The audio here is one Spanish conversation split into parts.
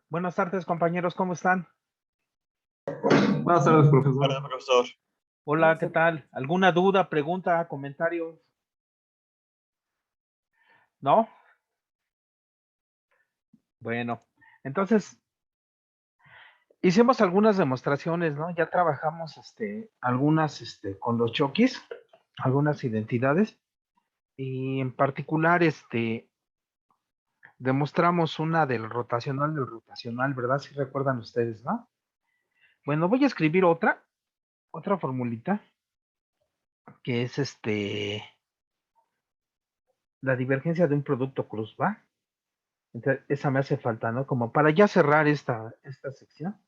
Buenas tardes, compañeros, ¿cómo están? Buenas tardes, profesor. Hola, profesor. Hola, ¿qué tal? ¿Alguna duda, pregunta, comentario? ¿No? Bueno, entonces hicimos algunas demostraciones, ¿no? Ya trabajamos algunas con los chokis, algunas identidades, y en particular demostramos una del rotacional, ¿verdad? Si recuerdan ustedes, ¿no? Bueno, voy a escribir otra formulita, que es la divergencia de un producto cruz, ¿va? Entonces, esa me hace falta, ¿no? Como para ya cerrar esta sección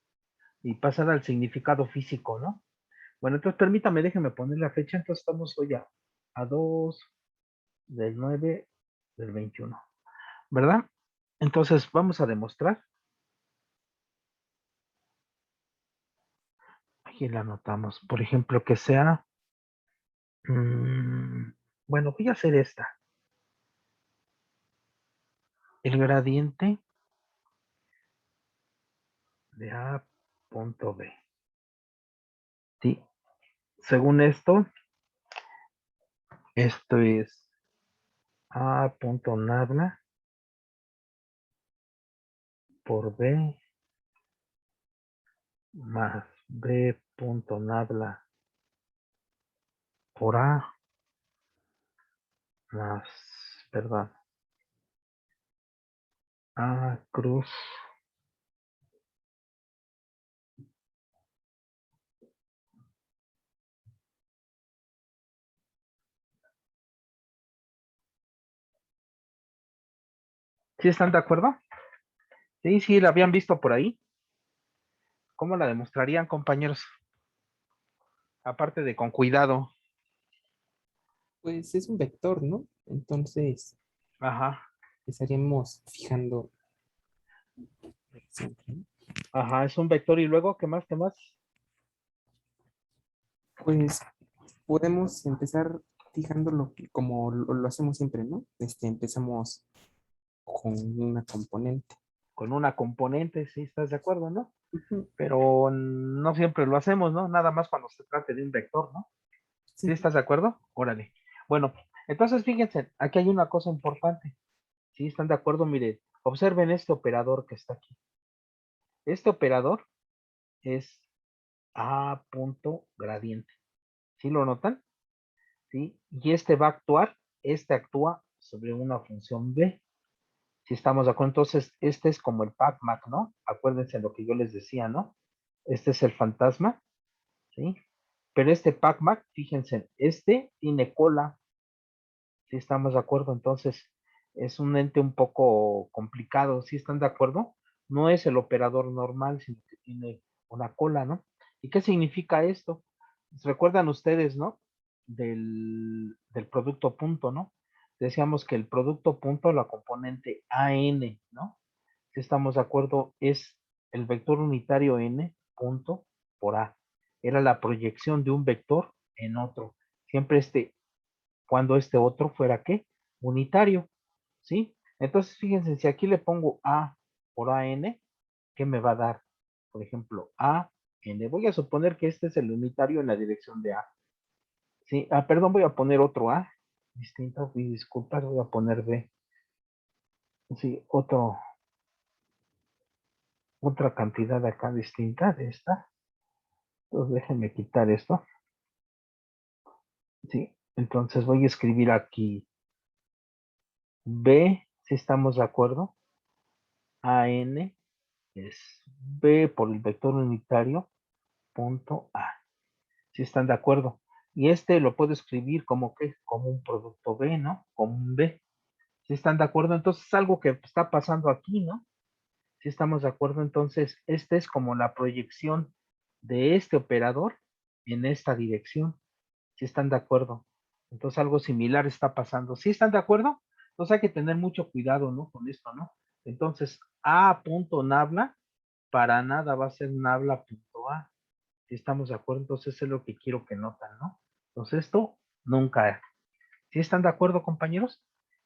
y pasar al significado físico, ¿no? Bueno, entonces permítame, déjeme poner la fecha. Entonces estamos hoy a 2 del 9 del 21, ¿verdad? Entonces vamos a demostrar. Aquí la anotamos. Por ejemplo, que sea... bueno, voy a hacer esta. El gradiente de A punto B. ¿Sí? Según esto es A punto nabla por B más B punto nabla por A más, perdón, A cruz. ¿Sí están de acuerdo? Sí, sí, la habían visto por ahí. ¿Cómo la demostrarían, compañeros? Aparte de con cuidado. Pues es un vector, ¿no? Entonces Ajá, estaríamos fijando siempre, ¿no? ajá, es un vector y luego, ¿qué más, qué más? Pues podemos empezar fijando como lo hacemos siempre, ¿no? Empezamos con una componente. Con una componente, sí, estás de acuerdo, ¿no? Ujú. Pero no siempre lo hacemos, ¿no? Nada más cuando se trate de un vector, ¿no? ¿Sí Sí, estás de acuerdo? Órale. Bueno, entonces fíjense, aquí hay una cosa importante. ¿Sí están de acuerdo? Mire, observen este operador que está aquí. Este operador es A punto gradiente. ¿Sí lo notan? ¿Sí? Y este actúa sobre una función B. Si estamos de acuerdo, entonces este es como el PAC-MAC, ¿no? Acuérdense lo que yo les decía, ¿no? Este es el fantasma, ¿sí? Pero este PAC-MAC, fíjense, este tiene cola. Si estamos de acuerdo, entonces es un ente un poco complicado. ¿Sí están de acuerdo? No es el operador normal, sino que tiene una cola, ¿no? ¿Y qué significa esto? Recuerdan ustedes, ¿no? Del producto punto, ¿no? Decíamos que el producto punto, la componente AN, ¿no? Si estamos de acuerdo, es el vector unitario n punto por A. Era la proyección de un vector en otro. Siempre cuando este otro fuera ¿qué? Unitario, ¿sí? Entonces, fíjense, si aquí le pongo A por AN, ¿qué me va a dar? Por ejemplo, AN. Voy a suponer que este es el unitario en la dirección de A. ¿Sí? Perdón, voy a poner otro A. Distinto, disculpas, voy a poner B. Sí, otra cantidad acá distinta de esta. Entonces, déjenme quitar esto. Sí, entonces voy a escribir aquí B, si estamos de acuerdo. AN es B por el vector unitario punto A. Si están de acuerdo. Y lo puedo escribir como que, como un producto B, ¿no? Como un B. Si están de acuerdo, entonces es algo que está pasando aquí, ¿no? Si estamos de acuerdo, entonces este es como la proyección de este operador en esta dirección. Si están de acuerdo. Entonces algo similar está pasando. Si están de acuerdo, entonces hay que tener mucho cuidado, ¿no? Con esto, ¿no? Entonces, A punto nabla para nada va a ser nabla.a. Si estamos de acuerdo, entonces eso es lo que quiero que notan, ¿no? Entonces esto nunca. ¿Sí están de acuerdo, compañeros?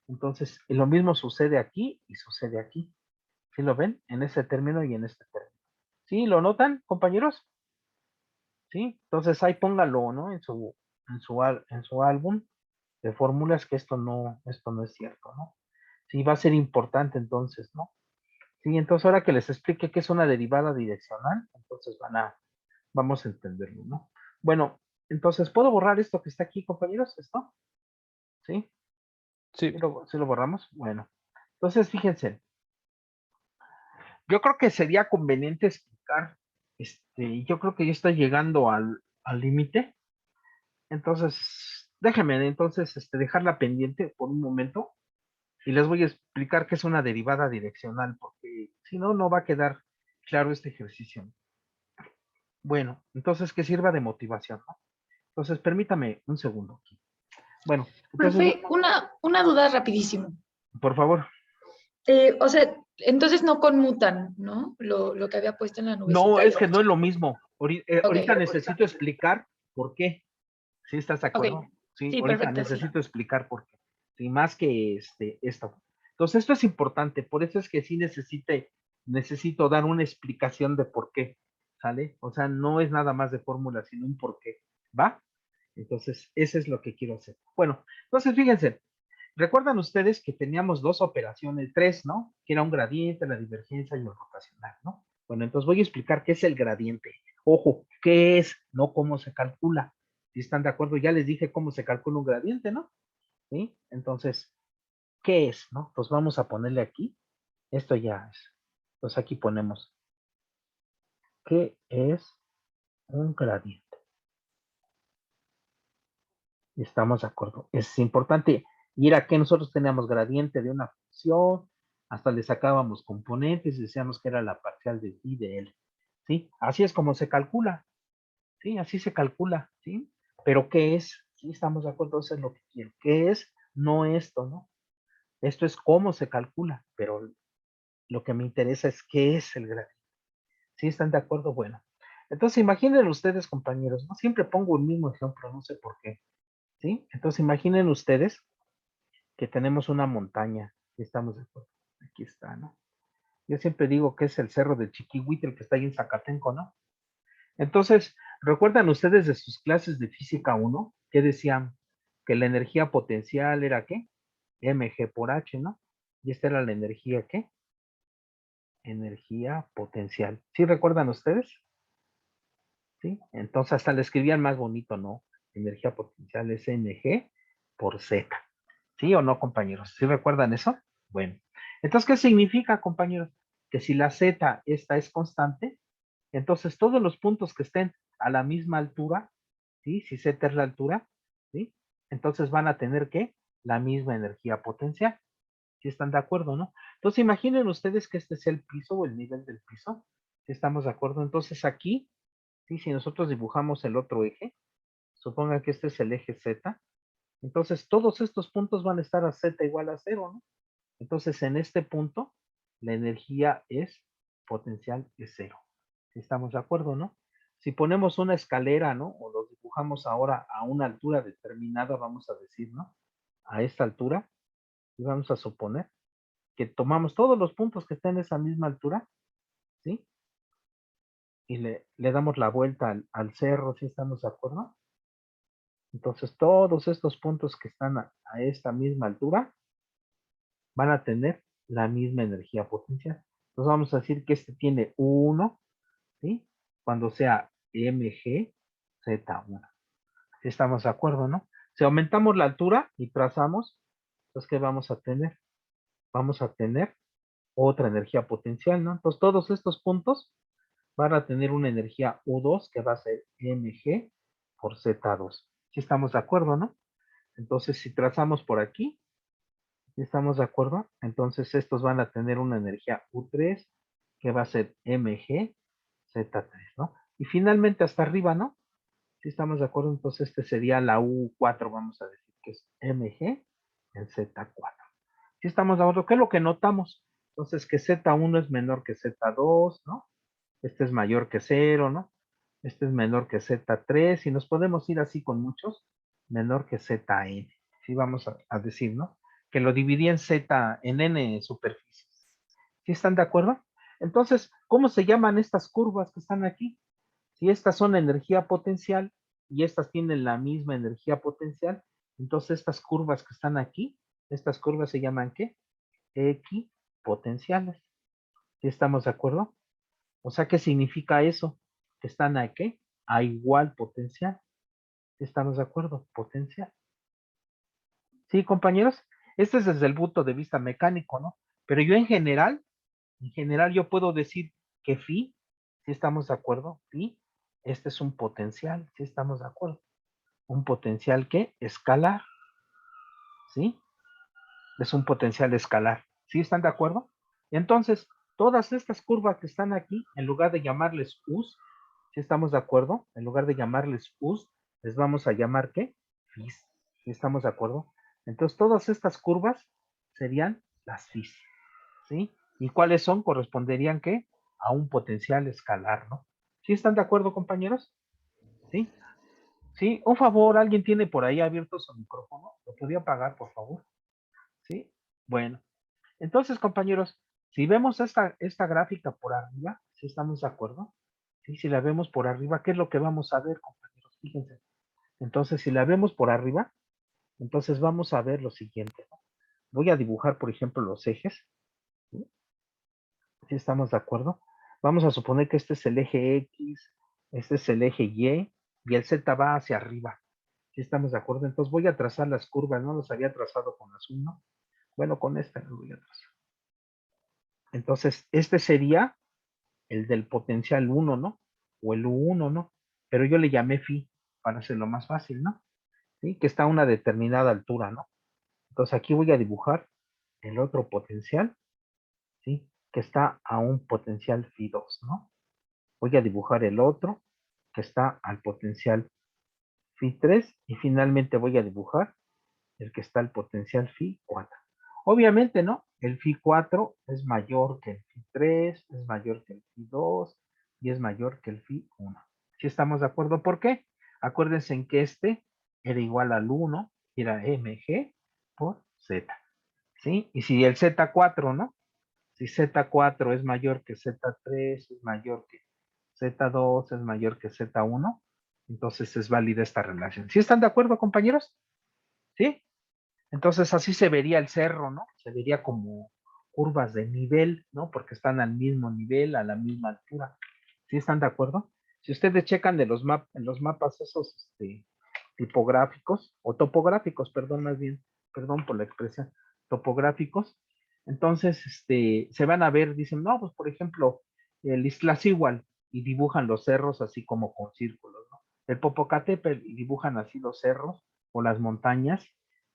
Entonces, lo mismo sucede aquí y sucede aquí. ¿Sí lo ven? En este término y en este término. ¿Sí? ¿Lo notan, compañeros? ¿Sí? Entonces ahí póngalo, ¿no? En su álbum de fórmulas que esto no es cierto, ¿no? Sí, va a ser importante entonces, ¿no? Sí, entonces ahora que les explique qué es una derivada direccional, entonces vamos a entenderlo, ¿no? Bueno, entonces, ¿puedo borrar esto que está aquí, compañeros? ¿Esto? ¿Sí? Sí. ¿Sí lo borramos? Bueno, entonces fíjense, yo creo que sería conveniente explicar, yo creo que ya está llegando al límite, entonces, déjenme entonces dejarla pendiente por un momento y les voy a explicar qué es una derivada direccional, porque si no, no va a quedar claro este ejercicio. Bueno, entonces que sirva de motivación, ¿no? Entonces, permítame un segundo aquí. Bueno, entonces, Profe, una duda rapidísimo. por favor. O sea, entonces no conmutan, ¿no? Lo que había puesto en la No, nubecita. es que no es lo mismo. Ok, Ahorita necesito explicar por qué. ¿Sí estás de ok. acuerdo? Sí, Sí, ahorita perfecto, sí. necesito explicar por qué. Sí, más que esto. Entonces, esto es importante. Por eso es que sí necesito dar una explicación de por qué. ¿Sale? O sea, no es nada más de fórmula, sino un por qué. ¿Va? Entonces, eso es lo que quiero hacer. Bueno, entonces fíjense, recuerdan ustedes que teníamos dos operaciones, tres, ¿no? Que era un gradiente, la divergencia y el rotacional, ¿no? Bueno, entonces voy a explicar qué es el gradiente. Ojo, ¿qué es? No cómo se calcula. Si están de acuerdo, ya les dije cómo se calcula un gradiente, ¿no? ¿Sí? Entonces, ¿qué es? ¿No? Pues vamos a ponerle aquí. Esto ya es. Entonces aquí ponemos, ¿qué es un gradiente? Y estamos de acuerdo. Es importante ir a que nosotros teníamos gradiente de una función, hasta le sacábamos componentes y decíamos que era la parcial de y de L. ¿Sí? Así es como se calcula. ¿Sí? Así se calcula. ¿Sí? Pero ¿qué es? Sí, estamos de acuerdo, eso es lo que quiero. ¿Qué es? No esto, ¿no? Esto es cómo se calcula, pero lo que me interesa es qué es el gradiente. ¿Sí están de acuerdo? Bueno. Entonces imaginen ustedes, compañeros, ¿no? Siempre pongo el mismo ejemplo, no sé por qué. ¿Sí? Entonces imaginen ustedes que tenemos una montaña. Y estamos de acuerdo. Aquí está, ¿no? Yo siempre digo que es el cerro del Chiquihuite, que está ahí en Zacatenco, ¿no? Entonces, ¿recuerdan ustedes de sus clases de física 1 que decían que la energía potencial era qué? Mg por H, ¿no? Y esta era la energía ¿qué? Energía potencial. ¿Sí recuerdan ustedes? ¿Sí? Entonces hasta le escribían más bonito, ¿no? Energía potencial es Mg por Z. ¿Sí o no, compañeros? ¿Sí recuerdan eso? Bueno, entonces, ¿qué significa, compañeros? Que si la Z esta es constante, entonces todos los puntos que estén a la misma altura, ¿sí? Si Z es la altura, ¿sí? Entonces van a tener que la misma energía potencial. ¿Sí están de acuerdo, no? Entonces imaginen ustedes que este es el piso o el nivel del piso. ¿Sí estamos de acuerdo? Entonces aquí, ¿sí? Si nosotros dibujamos el otro eje, supongan que este es el eje Z, entonces todos estos puntos van a estar a Z igual a 0, ¿no? Entonces en este punto la energía es potencial es 0. ¿Estamos de acuerdo, no? Si ponemos una escalera, ¿no? O lo dibujamos ahora a una altura determinada, vamos a decir, ¿no? A esta altura, y vamos a suponer que tomamos todos los puntos que estén en esa misma altura, ¿sí? Y le damos la vuelta al cerro, ¿sí estamos de acuerdo? Entonces todos estos puntos que están a esta misma altura van a tener la misma energía potencial. Entonces vamos a decir que este tiene 1, ¿sí? Cuando sea mg z1. ¿Sí estamos de acuerdo, no? Si aumentamos la altura y trazamos, entonces ¿qué vamos a tener? Vamos a tener otra energía potencial, ¿no? Entonces todos estos puntos van a tener una energía U2 que va a ser mg por z2. ¿Sí estamos de acuerdo, no? Entonces si trazamos por aquí, ¿estamos de acuerdo? Entonces estos van a tener una energía U3 que va a ser mg Z3, ¿no? Y finalmente hasta arriba, ¿no? Si estamos de acuerdo, entonces este sería la U4, vamos a decir que es mg en Z4. Si estamos de acuerdo, ¿qué es lo que notamos? Entonces que Z1 es menor que Z2, ¿no? Este es mayor que 0, ¿no? Este es menor que Z3 y nos podemos ir así con muchos, menor que Zn. Sí, vamos a decir, ¿no? Que lo dividí en Z, en N superficies. ¿Sí están de acuerdo? Entonces, ¿cómo se llaman estas curvas que están aquí? Si estas son energía potencial y estas tienen la misma energía potencial, entonces estas curvas que están aquí, estas curvas se llaman ¿qué? Equipotenciales. ¿Sí estamos de acuerdo? O sea, ¿qué significa eso? Que están a ¿qué? A igual potencial. ¿Sí estamos de acuerdo? Potencial. ¿Sí, compañeros? Este es desde el punto de vista mecánico, ¿no? Pero yo en general yo puedo decir que phi, si estamos de acuerdo, phi, este es un potencial, si estamos de acuerdo. Un potencial que escalar, ¿sí? Es un potencial escalar. ¿Sí están de acuerdo? Entonces, todas estas curvas que están aquí, en lugar de llamarles U's, ¿sí estamos de acuerdo? En lugar de llamarles U's, les vamos a llamar ¿qué? Phis. ¿Sí estamos de acuerdo? Entonces, todas estas curvas serían las Phis. ¿Sí? ¿Y cuáles son? Corresponderían ¿qué? A un potencial escalar, ¿no? ¿Sí están de acuerdo, compañeros? ¿Sí? ¿Sí? Un favor, ¿alguien tiene por ahí abierto su micrófono? ¿Lo podría apagar, por favor? ¿Sí? Bueno. Entonces, compañeros, si vemos esta gráfica por arriba, ¿sí estamos de acuerdo? ¿Sí? Si la vemos por arriba, ¿qué es lo que vamos a ver, compañeros? Fíjense. Entonces, si la vemos por arriba, entonces vamos a ver lo siguiente, ¿no? Voy a dibujar, por ejemplo, los ejes. ¿Sí? ¿Sí estamos de acuerdo? Vamos a suponer que este es el eje X, este es el eje y el Z va hacia arriba. ¿Sí estamos de acuerdo? Entonces voy a trazar las curvas, no los había trazado con azul, ¿no? Bueno, con esta lo voy a trazar. Entonces, este sería el del potencial 1, ¿no? O el U1, ¿no? Pero yo le llamé phi para hacerlo más fácil, ¿no? ¿Sí? Que está a una determinada altura, ¿no? Entonces aquí voy a dibujar el otro potencial, ¿sí? Que está a un potencial phi 2, ¿no? Voy a dibujar el otro que está al potencial phi 3 y finalmente voy a dibujar el que está al potencial phi 4. Obviamente, ¿no? El phi 4 es mayor que el phi 3, es mayor que el phi 2 y es mayor que el phi 1. ¿Sí estamos de acuerdo? ¿Por qué? Acuérdense en que este era igual al 1, era mg por z. ¿Sí? Y si el z4, ¿no? Si z4 es mayor que z3, es mayor que z2, es mayor que z1, entonces es válida esta relación. ¿Sí están de acuerdo, compañeros? ¿Sí? Entonces así se vería el cerro, ¿no? Se vería como curvas de nivel, ¿no? Porque están al mismo nivel, a la misma altura. ¿Sí están de acuerdo? Si ustedes checan de en los mapas esos tipográficos, o topográficos, perdón, más bien, perdón por la expresión, topográficos, entonces se van a ver, dicen, no, pues por ejemplo, el Iztaccíhuatl, y dibujan los cerros así como con círculos, ¿no? El Popocatépetl, y dibujan así los cerros o las montañas,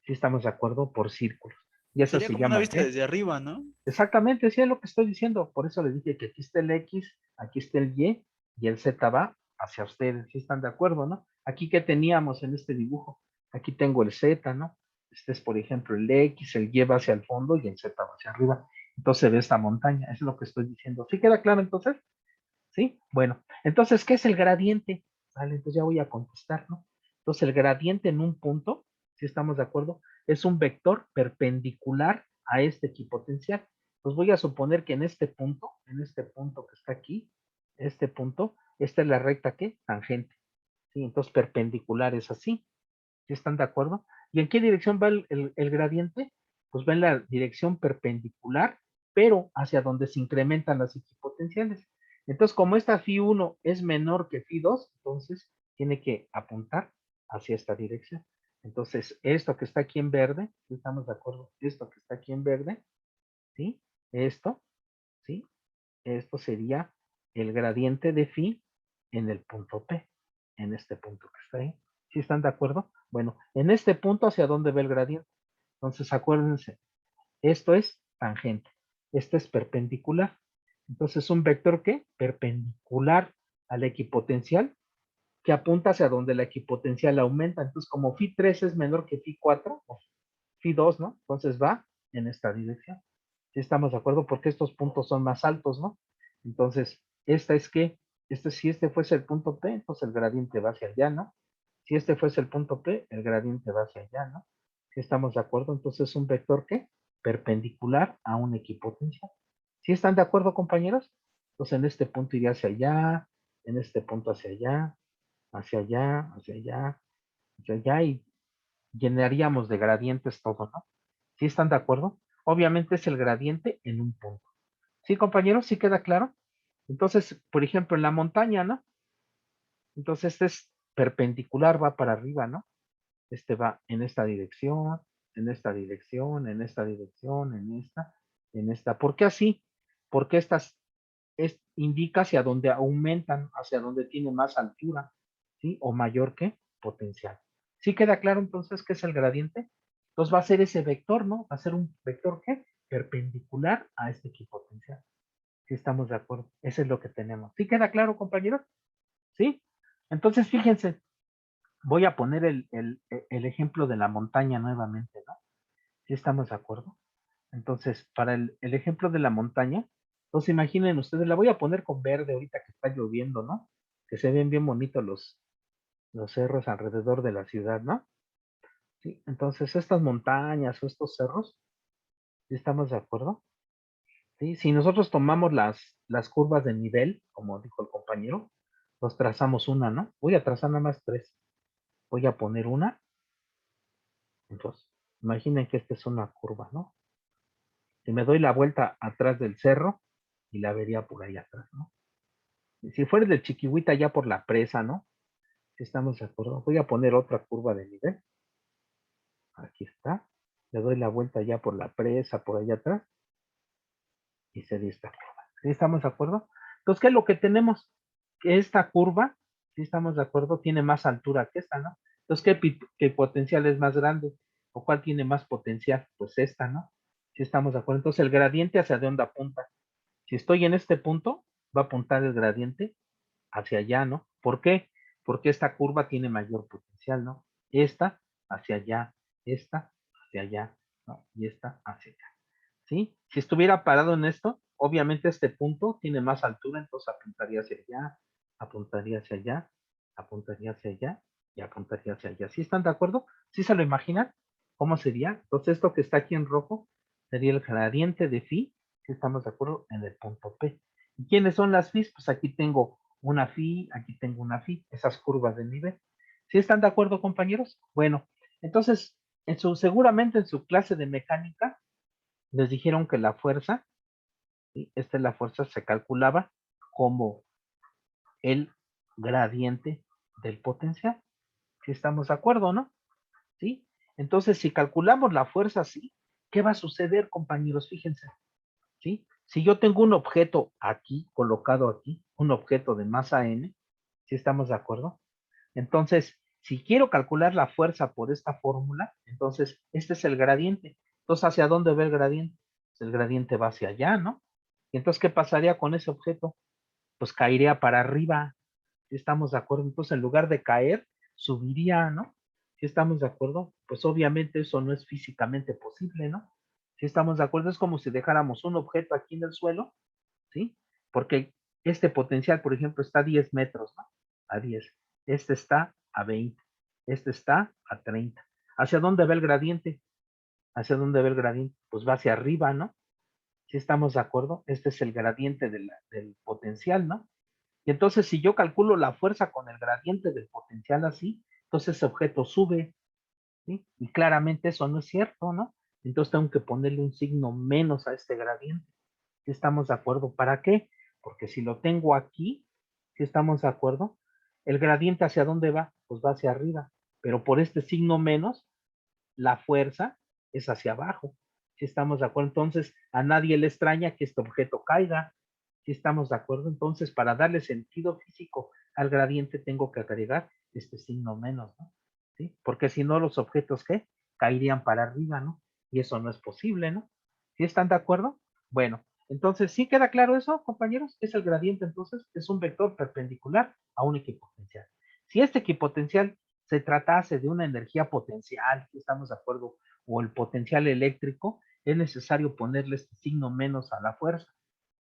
si estamos de acuerdo, por círculos. Y eso Sería se como una llama, vista ¿qué? desde arriba, ¿no? Exactamente, sí es lo que estoy diciendo. Por eso les dije que aquí está el X, aquí está el y el Z va hacia ustedes. ¿Sí están de acuerdo, no? Aquí que teníamos en este dibujo. Aquí tengo el Z, ¿no? Este es, por ejemplo, el X, el Y va hacia el fondo y el Z va hacia arriba. Entonces se ve esta montaña, eso es lo que estoy diciendo. ¿Sí queda claro entonces? ¿Sí? Bueno, entonces, ¿qué es el gradiente? Vale, entonces ya voy a contestar, ¿no? Entonces, el gradiente en un punto, si estamos de acuerdo, es un vector perpendicular a este equipotencial. Pues voy a suponer que en este punto que está aquí, este punto, esta es la recta ¿qué? Tangente. ¿Sí? Entonces, perpendicular es así. ¿Sí están de acuerdo? ¿Y en qué dirección va el gradiente? Pues va en la dirección perpendicular, pero hacia donde se incrementan las equipotenciales. Entonces, como esta phi 1 es menor que phi 2, entonces tiene que apuntar hacia esta dirección. Entonces, esto que está aquí en verde, ¿sí estamos de acuerdo? Esto que está aquí en verde, ¿sí? Esto, ¿sí? Esto sería el gradiente de phi en el punto P, en este punto que está ahí. ¿Sí están de acuerdo? Bueno, en este punto, ¿hacia dónde va el gradiente? Entonces, acuérdense, esto es tangente, este es perpendicular. Entonces, un vector que perpendicular a la equipotencial, que apunta hacia donde la equipotencial aumenta. Entonces, como phi 3 es menor que phi 4, o phi 2, ¿no? Entonces va en esta dirección. ¿Sí estamos de acuerdo? Porque estos puntos son más altos, ¿no? Entonces, esta es que, si este fuese el punto P, entonces el gradiente va hacia allá, ¿no? Si este fuese el punto P, el gradiente va hacia allá, ¿no? ¿Sí estamos de acuerdo? Entonces, un vector que perpendicular a un equipotencial. ¿Sí están de acuerdo, compañeros? Entonces en este punto iría hacia allá, en este punto hacia allá, hacia allá, hacia allá, hacia allá y llenaríamos de gradientes todo, ¿no? ¿Sí están de acuerdo? Obviamente es el gradiente en un punto. ¿Sí, compañeros? ¿Sí queda claro? Entonces, por ejemplo, en la montaña, ¿no? Entonces este es perpendicular, va para arriba, ¿no? Este va en esta dirección, en esta dirección, en esta dirección, en esta, en esta. ¿Por qué así? Porque estas indica hacia donde aumentan, hacia donde tiene más altura, ¿sí? O mayor que potencial. ¿Sí queda claro entonces qué es el gradiente? Entonces va a ser ese vector, ¿no? Va a ser un vector ¿qué? Perpendicular a este equipotencial. ¿Sí estamos de acuerdo? Eso es lo que tenemos. ¿Sí queda claro, compañeros? ¿Sí? Entonces, fíjense, voy a poner el ejemplo de la montaña nuevamente, ¿no? ¿Sí estamos de acuerdo? Entonces, para el ejemplo de la montaña, entonces imaginen ustedes, la voy a poner con verde ahorita que está lloviendo, ¿no? Que se ven bien bonitos los cerros alrededor de la ciudad, ¿no? Sí, entonces estas montañas o estos cerros, ¿sí estamos de acuerdo? Sí, si nosotros tomamos las curvas de nivel, como dijo el compañero, los trazamos una, ¿no? Voy a trazar nada más tres. Voy a poner una, entonces, imaginen que esta es una curva, ¿no? Si me doy la vuelta atrás del cerro, y la vería por ahí atrás, ¿no? Si fuera del Chiquihuita ya por la presa, ¿no? Si estamos de acuerdo. Voy a poner otra curva de nivel. Aquí está. Le doy la vuelta ya por la presa, por allá atrás. Y se dio esta curva. ¿Sí estamos de acuerdo? Entonces, ¿qué es lo que tenemos? Que esta curva, si estamos de acuerdo, tiene más altura que esta, ¿no? Entonces, ¿qué potencial es más grande? ¿O cuál tiene más potencial? Pues esta, ¿no? Si estamos de acuerdo. Entonces, el gradiente hacia dónde apunta. Si estoy en este punto, va a apuntar el gradiente hacia allá, ¿no? ¿Por qué? Porque esta curva tiene mayor potencial, ¿no? Esta hacia allá, esta hacia allá, ¿no? Y esta hacia allá, ¿sí? Si estuviera parado en esto, obviamente este punto tiene más altura, entonces apuntaría hacia allá, apuntaría hacia allá, apuntaría hacia allá y apuntaría hacia allá. ¿Sí están de acuerdo? ¿Sí se lo imaginan? ¿Cómo sería? Entonces esto que está aquí en rojo sería el gradiente de phi, si estamos de acuerdo, en el punto P. ¿Y quiénes son las phi? Pues aquí tengo una phi, aquí tengo una phi, esas curvas de nivel. ¿Sí están de acuerdo, compañeros? Bueno, entonces, seguramente en su clase de mecánica, les dijeron que la fuerza, ¿sí? Esta es la fuerza, se calculaba como el gradiente del potencial. ¿Sí estamos de acuerdo, no? ¿Sí? Entonces, si calculamos la fuerza así, ¿qué va a suceder, compañeros? Fíjense, ¿sí? Si yo tengo un objeto aquí, colocado aquí, un objeto de masa n, ¿sí estamos de acuerdo? Entonces, si quiero calcular la fuerza por esta fórmula, entonces este es el gradiente. Entonces, ¿hacia dónde va el gradiente? Pues el gradiente va hacia allá, ¿no? Y entonces, ¿qué pasaría con ese objeto? Pues caería para arriba. ¿Sí estamos de acuerdo? Entonces, en lugar de caer, subiría, ¿no? ¿Sí estamos de acuerdo? Pues obviamente eso no es físicamente posible, ¿no? ¿Sí estamos de acuerdo? Es como si dejáramos un objeto aquí en el suelo, ¿sí? Porque este potencial, por ejemplo, está a 10 metros, ¿no? A 10. Este está a 20. Este está a 30. ¿Hacia dónde va el gradiente? ¿Hacia dónde va el gradiente? Pues va hacia arriba, ¿no? Si estamos de acuerdo, este es el gradiente del potencial, ¿no? Y entonces, si yo calculo la fuerza con el gradiente del potencial así, entonces ese objeto sube, ¿sí? Y claramente eso no es cierto, ¿no? Entonces tengo que ponerle un signo menos a este gradiente. ¿Sí estamos de acuerdo? ¿Para qué? Porque si lo tengo aquí, ¿sí estamos de acuerdo? El gradiente hacia dónde va? Pues va hacia arriba. Pero por este signo menos, la fuerza es hacia abajo. ¿Sí estamos de acuerdo? Entonces, a nadie le extraña que este objeto caiga. ¿Sí estamos de acuerdo? Entonces, para darle sentido físico al gradiente, tengo que agregar este signo menos, ¿no? ¿Sí? Porque si no, los objetos, ¿qué? Caerían para arriba, ¿no? Y eso no es posible, ¿no? ¿Sí están de acuerdo? Bueno, entonces, ¿sí queda claro eso, compañeros? Es el gradiente, entonces, es un vector perpendicular a un equipotencial. Si este equipotencial se tratase de una energía potencial, ¿sí estamos de acuerdo? O el potencial eléctrico, es necesario ponerle este signo menos a la fuerza,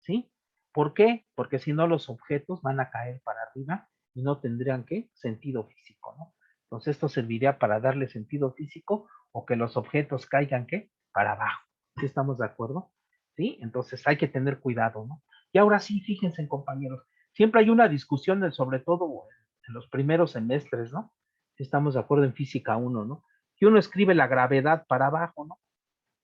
¿sí? ¿Por qué? Porque si no los objetos van a caer para arriba y no tendrían ¿qué? Sentido físico, ¿no? Entonces esto serviría para darle sentido físico o que los objetos caigan ¿qué? Para abajo. ¿Sí estamos de acuerdo? ¿sí? Entonces hay que tener cuidado, ¿no? Y ahora sí, fíjense, compañeros, siempre hay una discusión, sobre todo en los primeros semestres, ¿no? Si estamos de acuerdo en física 1, ¿no? Que uno escribe la gravedad para abajo, ¿no?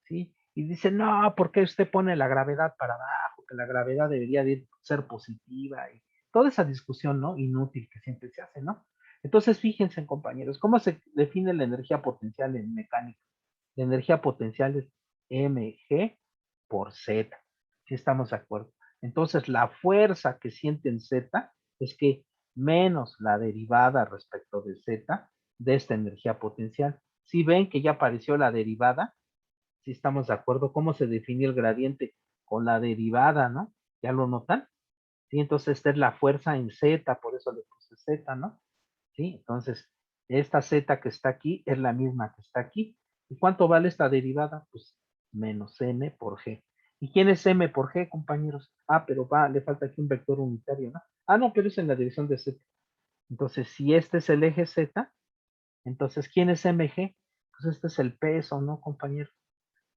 ¿Sí? Y dice, no, ¿por qué usted pone la gravedad para abajo? Que la gravedad debería de ser positiva y toda esa discusión, ¿no? Inútil que siempre se hace, ¿no? Entonces, fíjense, compañeros, ¿cómo se define la energía potencial en mecánica? La energía potencial es mg por z, si estamos de acuerdo. Entonces, la fuerza que siente en z es que menos la derivada respecto de z de esta energía potencial. Si ven que ya apareció la derivada, si estamos de acuerdo, ¿cómo se define el gradiente? Con la derivada, ¿no? ¿Ya lo notan? Sí, entonces esta es la fuerza en z, por eso le puse z, ¿no? Sí, entonces esta z que está aquí es la misma que está aquí. ¿Y cuánto vale esta derivada? Pues menos m por g. ¿Y quién es m por g, compañeros? Ah, pero le falta aquí un vector unitario, ¿no? Ah, no, pero es en la dirección de z. Entonces, si este es el eje z, entonces, ¿quién es mg? Pues este es el peso, ¿no, compañero?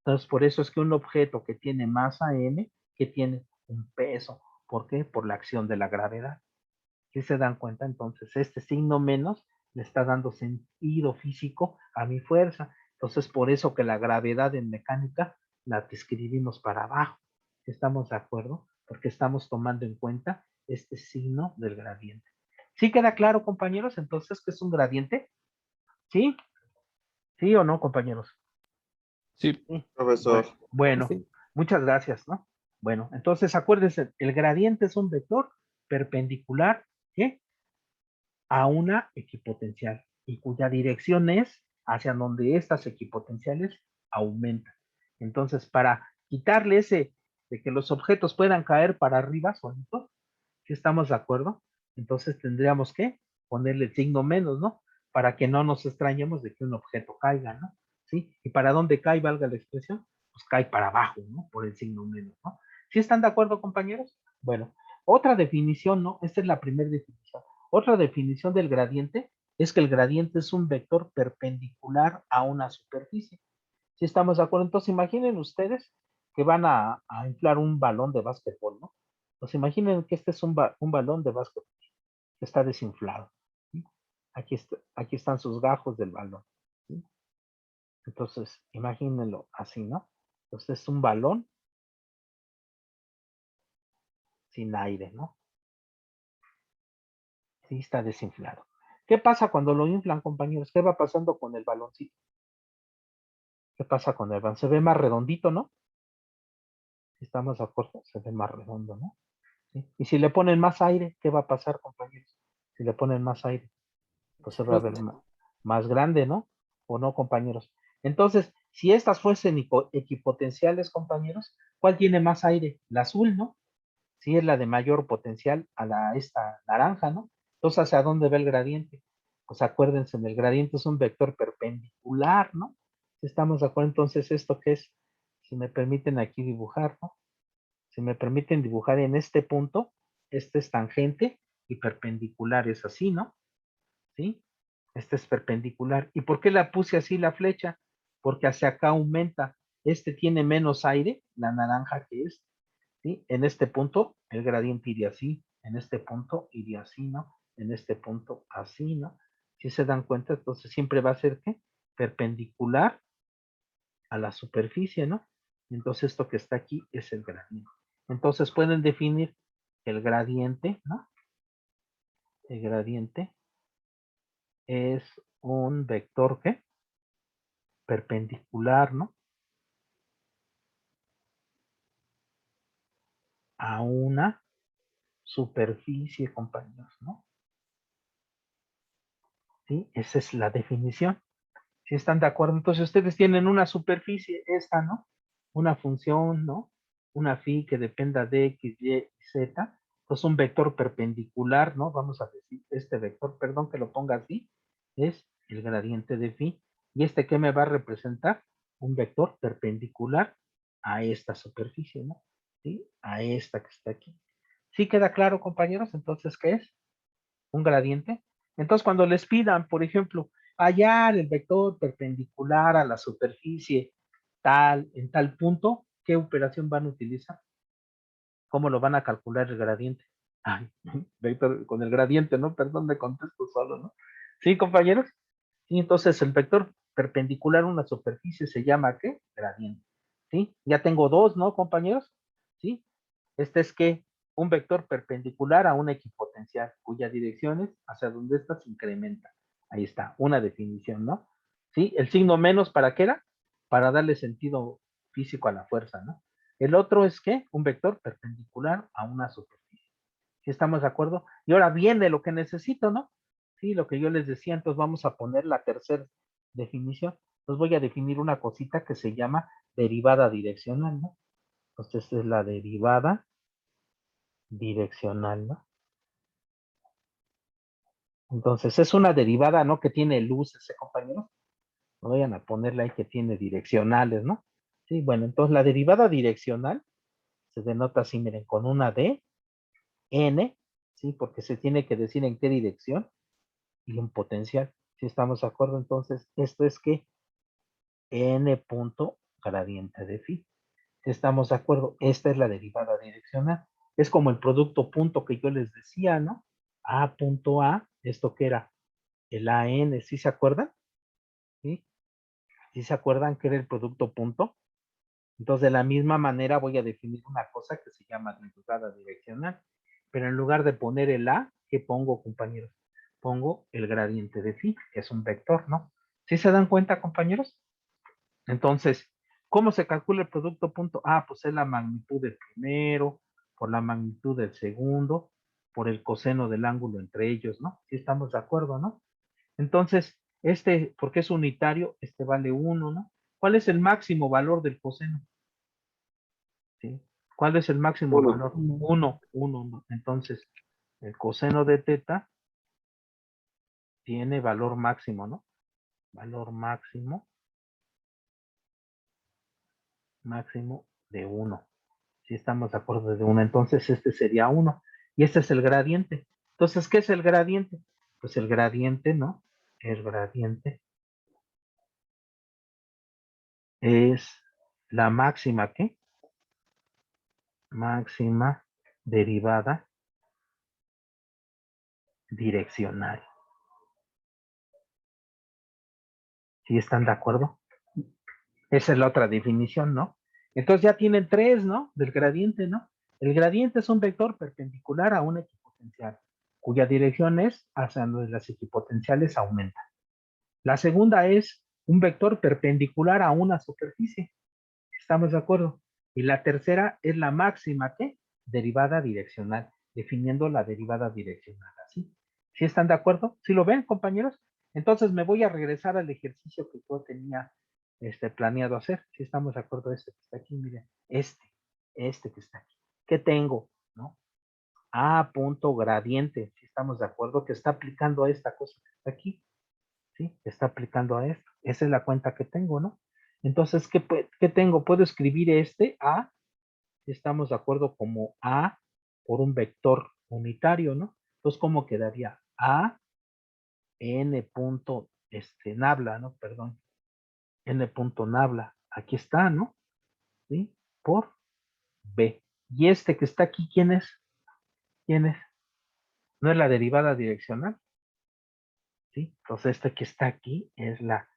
Entonces, por eso es que un objeto que tiene masa m, que tiene un peso. ¿Por qué? Por la acción de la gravedad. ¿Sí se dan cuenta? Entonces, este signo menos le está dando sentido físico a mi fuerza. Entonces, por eso que la gravedad en mecánica la escribimos para abajo. ¿Estamos de acuerdo? Porque estamos tomando en cuenta este signo del gradiente. ¿Sí queda claro, compañeros? Entonces, ¿qué es un gradiente? ¿Sí? ¿Sí o no, compañeros? Sí, Sí. Profesor. Bueno, profe. muchas gracias, ¿no? Bueno, entonces acuérdense, el gradiente es un vector perpendicular, ¿qué? A una equipotencial y cuya dirección es hacia donde estas equipotenciales aumentan. Entonces, para quitarle ese de que los objetos puedan caer para arriba solitos, si estamos de acuerdo, entonces tendríamos que ponerle el signo menos, ¿no? Para que no nos extrañemos de que un objeto caiga, ¿no? ¿Sí? ¿Y para dónde cae, valga la expresión? Pues cae para abajo, ¿no? Por el signo menos, ¿no? ¿Sí están de acuerdo, compañeros? Bueno, otra definición, ¿no? Esta es la primera definición. Otra definición del gradiente es que el gradiente es un vector perpendicular a una superficie. ¿Sí estamos de acuerdo? Entonces, imaginen ustedes que van a inflar un balón de básquetbol, ¿no? Pues imaginen que este es un balón de básquetbol que está desinflado. ¿Sí? Aquí están sus gajos del balón. ¿Sí? Entonces, imagínenlo así, ¿no? Entonces es un balón sin aire, ¿no? Sí, está desinflado. ¿Qué pasa cuando lo inflan, compañeros? ¿Qué va pasando con el baloncito? ¿Qué pasa con el balón? Se ve más redondito, ¿no? Si estamos de acuerdo, se ve más redondo, ¿no? ¿Sí? Y si le ponen más aire, ¿qué va a pasar, compañeros? Si le ponen más aire, pues se va a ver Explota. más grande, ¿no? ¿O no, compañeros? Entonces, si estas fuesen equipotenciales, compañeros, ¿cuál tiene más aire? La azul, ¿no? Sí, es la de mayor potencial a esta naranja, ¿no? Entonces, ¿hacia dónde va el gradiente? Pues acuérdense, el gradiente es un vector perpendicular, ¿no? Si estamos de acuerdo, entonces, ¿esto qué es? Si me permiten aquí dibujar, ¿no? Si me permiten dibujar en este punto, este es tangente y perpendicular es así, ¿no? ¿Sí? Este es perpendicular. ¿Y por qué la puse así la flecha? Porque hacia acá aumenta. Este tiene menos aire, la naranja que es, ¿sí? En este punto el gradiente iría así, en este punto iría así, ¿no? En este punto así, ¿no? Si se dan cuenta, entonces siempre va a ser ¿qué? Perpendicular a la superficie, ¿no? Entonces esto que está aquí es el gradiente. Entonces pueden definir el gradiente, ¿no? El gradiente es un vector que perpendicular, ¿no? A una superficie, compañeros, ¿no? ¿Sí? Esa es la definición. ¿Sí están de acuerdo? Entonces ustedes tienen una superficie, esta, ¿no? Una función, ¿no? Una phi que dependa de x, y, z. Entonces un vector perpendicular, ¿no? Vamos a decir, este vector, perdón que lo ponga así, es el gradiente de phi. ¿Y este qué me va a representar? Un vector perpendicular a esta superficie, ¿no? ¿Sí? A esta que está aquí. ¿Sí queda claro, compañeros? Entonces, ¿qué es? Un gradiente. Entonces, cuando les pidan, por ejemplo, hallar el vector perpendicular a la superficie tal, en tal punto, ¿qué operación van a utilizar? ¿Cómo lo van a calcular el gradiente? Ay, vector con el gradiente, ¿no? Perdón, me contesto solo, ¿no? ¿Sí, compañeros? Sí, entonces el vector perpendicular a una superficie se llama, ¿qué? Gradiente. ¿Sí? Ya tengo dos, ¿no, compañeros? ¿Sí? Este es que un vector perpendicular a una equipotencial, cuya dirección es hacia donde ésta se incrementa. Ahí está, una definición, ¿no? ¿Sí? El signo menos, ¿para qué era? Para darle sentido físico a la fuerza, ¿no? El otro es que un vector perpendicular a una superficie. ¿Sí estamos de acuerdo? Y ahora viene lo que necesito, ¿no? Sí, lo que yo les decía, entonces vamos a poner la tercera definición. Entonces voy a definir una cosita que se llama derivada direccional, ¿no? Entonces esta es la derivada direccional, ¿no? Entonces es una derivada, ¿no? Que tiene luces, compañeros. No vayan a ponerle ahí que tiene direccionales, ¿no? Sí, bueno, entonces la derivada direccional se denota así, miren, con una D, N, ¿sí? Porque se tiene que decir en qué dirección y un potencial. Si estamos de acuerdo, entonces esto es que N punto gradiente de phi. Si estamos de acuerdo, esta es la derivada direccional. Es como el producto punto que yo les decía, ¿no? A punto A, esto que era el AN, ¿sí se acuerdan? ¿Sí? ¿Sí se acuerdan que era el producto punto? Entonces, de la misma manera voy a definir una cosa que se llama derivada direccional. Pero en lugar de poner el A, ¿qué pongo, compañeros? Pongo el gradiente de phi, que es un vector, ¿no? ¿Sí se dan cuenta, compañeros? Entonces, ¿cómo se calcula el producto punto? Ah, pues es la magnitud del primero, por la magnitud del segundo, por el coseno del ángulo entre ellos, ¿no? Sí estamos de acuerdo, ¿no? Entonces, porque es unitario, este vale 1, ¿no? ¿Cuál es el máximo valor del coseno? ¿Sí? ¿Cuál es el máximo Uno. valor? Uno. 1, 1, ¿no? Entonces, el coseno de teta tiene valor máximo, ¿no? Valor máximo de 1. Si estamos de acuerdo de 1, entonces este sería 1. Y este es el gradiente. Entonces, ¿qué es el gradiente? Pues el gradiente, ¿no? El gradiente es la máxima, ¿qué? Máxima derivada direccional. ¿Sí están de acuerdo? Esa es la otra definición, ¿no? Entonces ya tienen tres, ¿no? Del gradiente, ¿no? El gradiente es un vector perpendicular a una equipotencial, cuya dirección es hacia donde las equipotenciales aumentan. La segunda es un vector perpendicular a una superficie. ¿Estamos de acuerdo? Y la tercera es la máxima, ¿qué? Derivada direccional, definiendo la derivada direccional, ¿así? ¿Sí están de acuerdo? ¿Sí lo ven, compañeros? Entonces me voy a regresar al ejercicio que yo tenía planeado hacer. Si estamos de acuerdo, este que está aquí, miren, este que está aquí. ¿Qué tengo? ¿No? A punto gradiente, si estamos de acuerdo, que está aplicando a esta cosa que está aquí, ¿sí? Está aplicando a esto. Esa es la cuenta que tengo, ¿no? Entonces, ¿qué tengo? Puedo escribir A, si estamos de acuerdo, como A por un vector unitario, ¿no? Entonces, ¿cómo quedaría? A, N punto, nabla, ¿no? Perdón. N punto nabla. Aquí está, ¿no? ¿Sí? Por B. Y este que está aquí, ¿quién es? ¿Quién es? ¿No es la derivada direccional? ¿Sí? Entonces, este que está aquí es la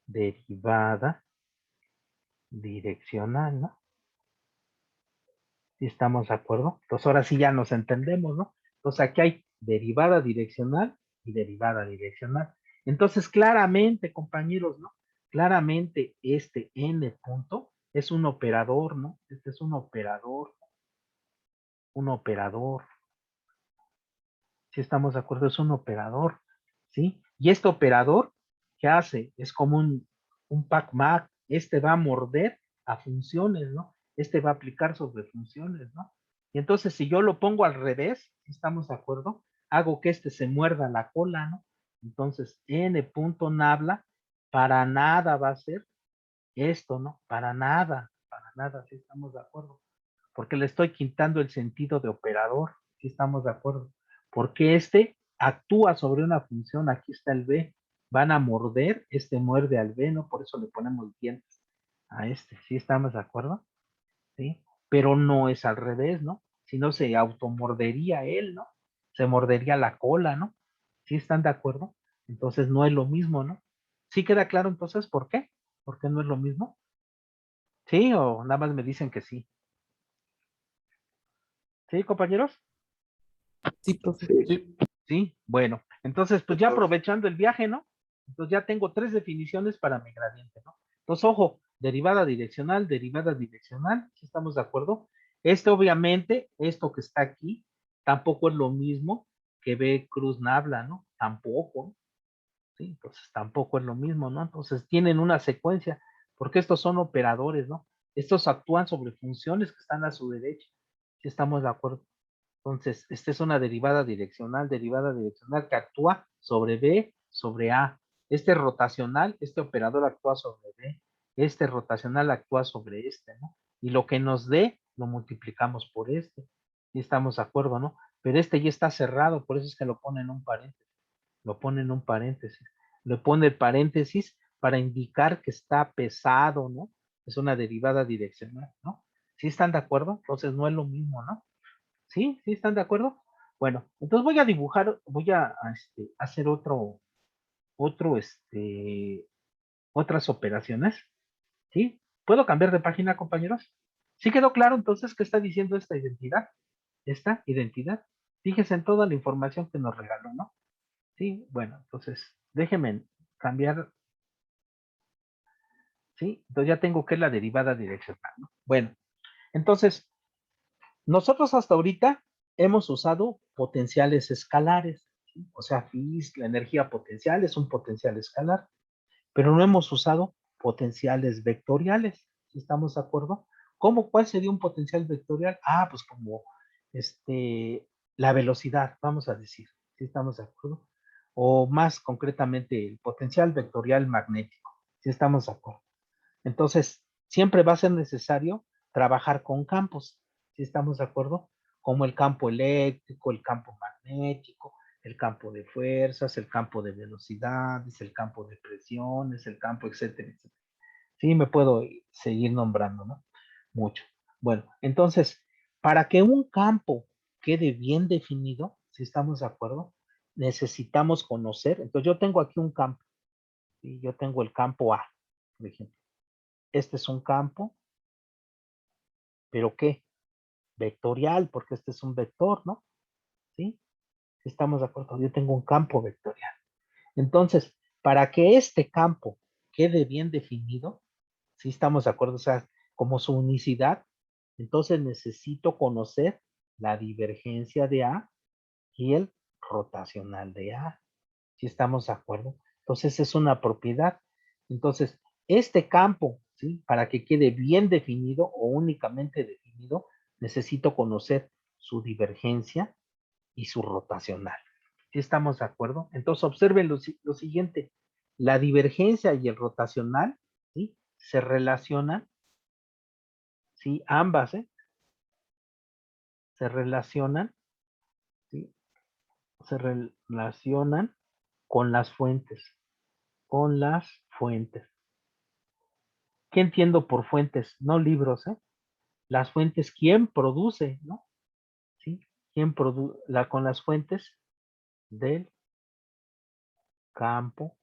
derivada direccional, ¿no? ¿Sí estamos de acuerdo? Entonces ahora sí ya nos entendemos, ¿no? Entonces aquí hay derivada direccional y derivada direccional. Entonces claramente, compañeros, ¿no? Claramente este n punto es un operador, ¿no? Este es un operador, ¿sí estamos de acuerdo? Es un operador, ¿sí? Y este operador, ¿qué hace? Es como un PAC-MAC, este va a morder a funciones, ¿no? Este va a aplicar sobre funciones, ¿no? Y entonces, si yo lo pongo al revés, ¿sí estamos de acuerdo? Hago que este se muerda la cola, ¿no? Entonces, n punto nabla, para nada va a ser esto, ¿no? Para nada, ¿sí estamos de acuerdo? Porque le estoy quitando el sentido de operador, ¿sí estamos de acuerdo? Porque este actúa sobre una función, aquí está el B, van a morder, este muerde al B, ¿no? Por eso le ponemos dientes a este, ¿sí estamos de acuerdo? ¿sí? Pero no es al revés, ¿no? Si no se automordería él, ¿no? Se mordería la cola, ¿no? ¿Sí están de acuerdo? Entonces no es lo mismo, ¿no? ¿Sí queda claro entonces por qué? ¿Por qué no es lo mismo? ¿Sí o nada más me dicen que sí? ¿Sí, compañeros? Sí, profe. Sí. Sí, bueno, entonces pues ya aprovechando el viaje, ¿no? Entonces ya tengo 3 definiciones para mi gradiente, ¿no? Entonces, ojo, derivada direccional, ¿sí estamos de acuerdo? Obviamente, esto que está aquí, tampoco es lo mismo que B cruz nabla, ¿no? Tampoco, ¿sí? Entonces tampoco es lo mismo, ¿no? Entonces tienen una secuencia, porque estos son operadores, ¿no? Estos actúan sobre funciones que están a su derecha, ¿sí estamos de acuerdo? Entonces, esta es una derivada direccional que actúa sobre B, sobre A. Este rotacional, este operador actúa sobre B. Este rotacional actúa sobre este, ¿no? Y lo que nos dé, lo multiplicamos por este. Y estamos de acuerdo, ¿no? Pero este ya está cerrado, por eso es que lo pone en un paréntesis. Lo pone en un paréntesis. Le pone el paréntesis para indicar que está pesado, ¿no? Es una derivada direccional, ¿no? ¿Sí están de acuerdo? Entonces no es lo mismo, ¿no? ¿Sí? ¿Sí están de acuerdo? Bueno, entonces voy a dibujar, voy a hacer otras operaciones, ¿sí? ¿Puedo cambiar de página, compañeros? ¿Sí quedó claro entonces qué está diciendo esta identidad? Esta identidad. Fíjense en toda la información que nos regaló, ¿no? Sí, bueno, entonces déjenme cambiar, ¿sí? Entonces ya tengo que es la derivada direccional, ¿no? Bueno, entonces, nosotros hasta ahorita hemos usado potenciales escalares, ¿sí? O sea, la energía potencial es un potencial escalar, pero no hemos usado potenciales vectoriales, ¿sí estamos de acuerdo? ¿Cuál sería un potencial vectorial? Ah, pues como la velocidad, vamos a decir, ¿sí estamos de acuerdo? O más concretamente, el potencial vectorial magnético, ¿sí estamos de acuerdo? Entonces, siempre va a ser necesario trabajar con campos, ¿sí estamos de acuerdo? Como el campo eléctrico, el campo magnético, el campo de fuerzas, el campo de velocidades, el campo de presiones, el campo, etcétera, etcétera. Sí, me puedo seguir nombrando, ¿no? Mucho. Bueno, entonces, para que un campo quede bien definido, si estamos de acuerdo, necesitamos conocer. Entonces, yo tengo aquí un campo, y yo tengo el campo A, por ejemplo. Este es un campo, pero ¿qué? Vectorial, porque este es un vector, ¿no? ¿Sí? Estamos de acuerdo. Yo tengo un campo vectorial. Entonces, para que este campo quede bien definido, ¿sí estamos de acuerdo? O sea, como su unicidad, entonces necesito conocer la divergencia de A y el rotacional de A. ¿Sí estamos de acuerdo? Entonces es una propiedad. Entonces, este campo, ¿sí? Para que quede bien definido o únicamente definido, necesito conocer su divergencia y su rotacional. ¿Sí estamos de acuerdo? Entonces, observen lo siguiente. La divergencia y el rotacional, ¿sí? Se relacionan, ¿sí? Ambas, ¿eh? Se relacionan, ¿sí? Se relacionan con las fuentes, con las fuentes. ¿Qué entiendo por fuentes? No libros, ¿eh? Las fuentes, ¿quién produce, no? ¿Sí? ¿Quién produce? Con las fuentes del campo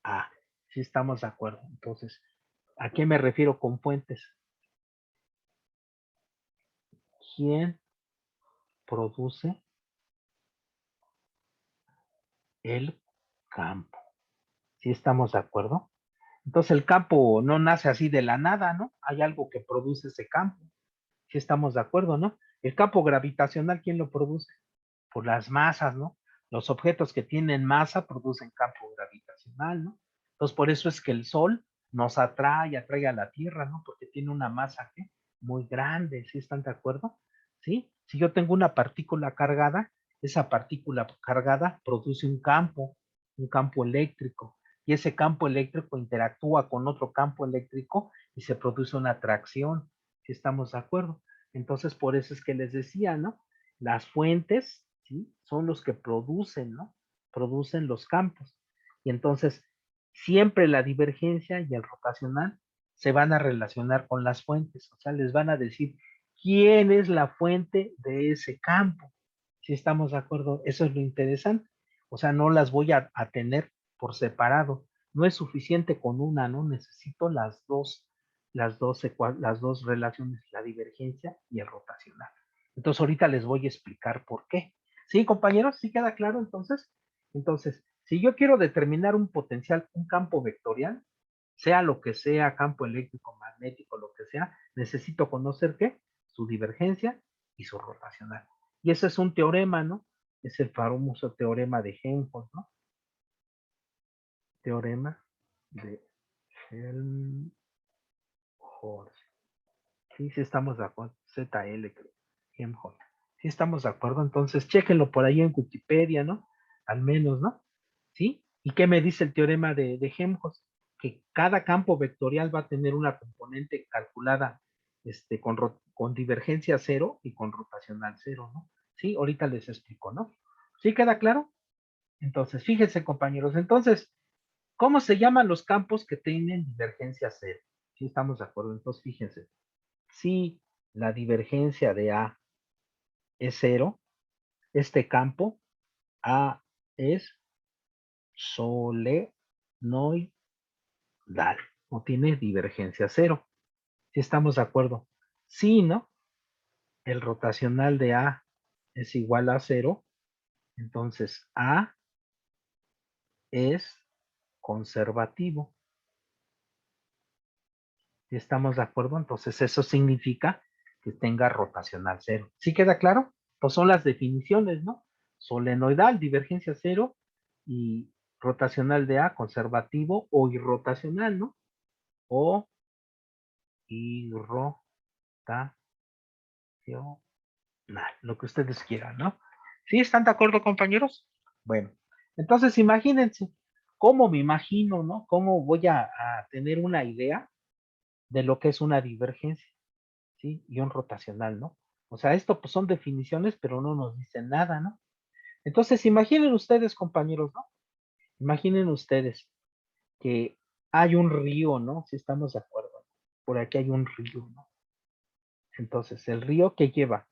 A. Sí estamos de acuerdo. Entonces, ¿a qué me refiero con fuentes? ¿Quién produce el campo? ¿Sí estamos de acuerdo? Entonces, el campo no nace así de la nada, ¿no? Hay algo que produce ese campo. Sí estamos de acuerdo, ¿no? El campo gravitacional, ¿quién lo produce? Por las masas, ¿no? Los objetos que tienen masa producen campo gravitacional, ¿no? Entonces, por eso es que el Sol nos atrae a la Tierra, ¿no? Porque tiene una masa ¿qué? Muy grande, ¿sí están de acuerdo? ¿Sí? Si yo tengo una partícula cargada, esa partícula cargada produce un campo eléctrico, y ese campo eléctrico interactúa con otro campo eléctrico y se produce una atracción, ¿sí estamos de acuerdo? Entonces, por eso es que les decía, ¿no? Las fuentes, ¿sí? Son los que producen, ¿no? Producen los campos. Y entonces, siempre la divergencia y el rotacional se van a relacionar con las fuentes, o sea, les van a decir quién es la fuente de ese campo. Si estamos de acuerdo, eso es lo interesante. O sea, no las voy a tener por separado. No es suficiente con una, ¿no? Necesito las dos relaciones, la divergencia y el rotacional. Entonces, ahorita les voy a explicar por qué. ¿Sí, compañeros? ¿Sí queda claro entonces? Entonces, si yo quiero determinar un potencial, un campo vectorial, sea lo que sea, campo eléctrico, magnético, lo que sea, necesito conocer qué, su divergencia y su rotacional. Y ese es un teorema, ¿no? Es el famoso teorema de Helmholtz, ¿no? Teorema de Helmholtz. Sí, sí estamos de acuerdo. ZL, creo. Helmholtz. Sí estamos de acuerdo, entonces chéquenlo por ahí en Wikipedia, ¿no? Al menos, ¿no? ¿Sí? ¿Y qué me dice el teorema de Helmholtz? Que cada campo vectorial va a tener una componente calculada con divergencia cero y con rotacional cero, ¿no? Sí, ahorita les explico, ¿no? ¿Sí queda claro? Entonces, fíjense, compañeros, entonces, ¿cómo se llaman los campos que tienen divergencia cero? Sí, estamos de acuerdo, entonces fíjense, si la divergencia de A es cero, este campo A es solenoidal, no tiene divergencia cero. Si estamos de acuerdo, si no, el rotacional de A es igual a cero, entonces A es conservativo. Si estamos de acuerdo, entonces eso significa que tenga rotacional cero. ¿Sí queda claro? Pues son las definiciones, ¿no? Solenoidal, divergencia cero, y rotacional de A, conservativo o irrotacional, ¿no? O irrotacional, lo que ustedes quieran, ¿no? ¿Sí están de acuerdo, compañeros? Bueno, entonces imagínense, ¿cómo me imagino, ¿no? ¿Cómo voy a tener una idea de lo que es una divergencia? ¿Sí? Y un rotacional, ¿no? O sea, esto pues son definiciones, pero no nos dicen nada, ¿no? Entonces, imaginen ustedes, compañeros, ¿no? Imaginen ustedes que hay un río, ¿no? Si estamos de acuerdo. Por aquí hay un río, ¿no? Entonces, el río que lleva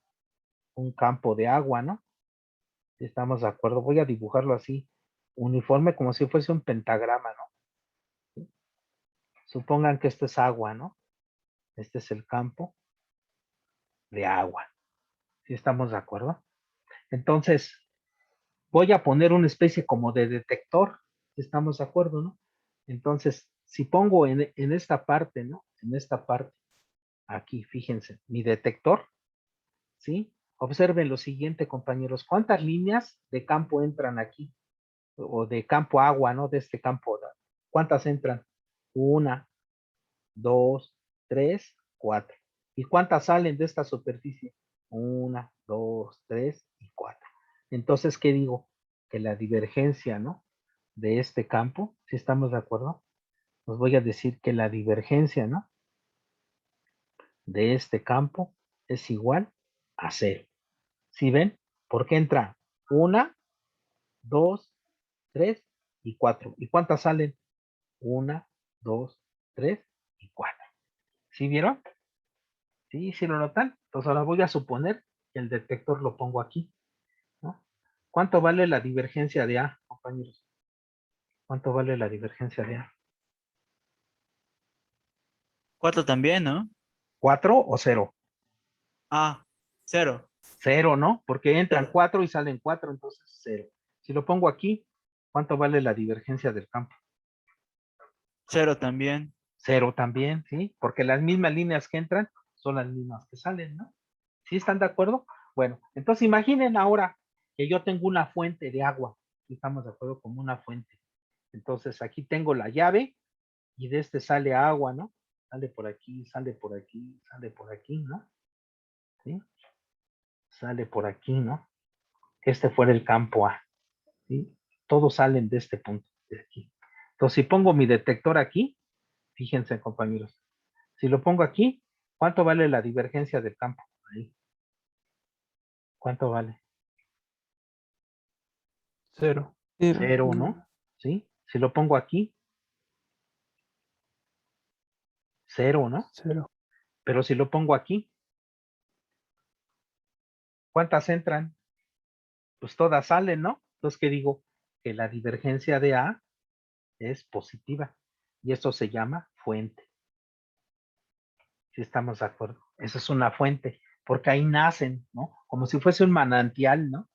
un campo de agua, ¿no? Si estamos de acuerdo, voy a dibujarlo así, uniforme como si fuese un pentagrama, ¿no? ¿Sí? Supongan que esto es agua, ¿no? Este es el campo de agua. Si estamos de acuerdo. Entonces, voy a poner una especie como de detector, si estamos de acuerdo, ¿no? Entonces, si pongo en esta parte, ¿no? En esta parte, aquí, fíjense, mi detector, ¿sí? Observen lo siguiente, compañeros. ¿Cuántas líneas de campo entran aquí? O de campo agua, ¿no? De este campo. ¿Cuántas entran? Una, dos, tres, cuatro. ¿Y cuántas salen de esta superficie? Una, dos, tres y cuatro. Entonces, ¿qué digo? Que la divergencia, ¿no? De este campo, si estamos de acuerdo, os voy a decir que la divergencia, ¿no? De este campo es igual a cero. ¿Sí ven? Porque entra una, dos, tres y cuatro. ¿Y cuántas salen? Una, dos, tres y cuatro. ¿Sí vieron? ¿Sí? ¿Sí lo notan? Entonces ahora voy a suponer que el detector lo pongo aquí, ¿no? ¿Cuánto vale la divergencia de A, compañeros? ¿Cuánto vale la divergencia de A? 4 también, ¿no? ¿4 o 0? Ah, 0. 0, ¿no? Porque entran Cero. 4 y salen 4, entonces 0. Si lo pongo aquí, ¿cuánto vale la divergencia del campo? 0 también. 0 también, ¿sí? Porque las mismas líneas que entran son las mismas que salen, ¿no? ¿Sí están de acuerdo? Bueno, entonces imaginen ahora que yo tengo una fuente de agua. ¿Sí estamos de acuerdo? Como una fuente. Entonces aquí tengo la llave y de este sale agua, ¿no? Sale por aquí, sale por aquí, sale por aquí, ¿no? ¿Sí? Sale por aquí, ¿no? Que este fuera el campo A, ¿sí? Todos salen de este punto, de aquí. Entonces, si pongo mi detector aquí, fíjense, compañeros, si lo pongo aquí, ¿cuánto vale la divergencia del campo? Ahí. ¿Cuánto vale? Cero. Cero. 0, ¿no? ¿Sí? Si lo pongo aquí, 0, ¿no? 0. Pero si lo pongo aquí, ¿cuántas entran? Pues todas salen, ¿no? Entonces, ¿qué digo? Que la divergencia de A es positiva. Y eso se llama fuente. Si estamos de acuerdo. Esa es una fuente, porque ahí nacen, ¿no? Como si fuese un manantial, ¿no?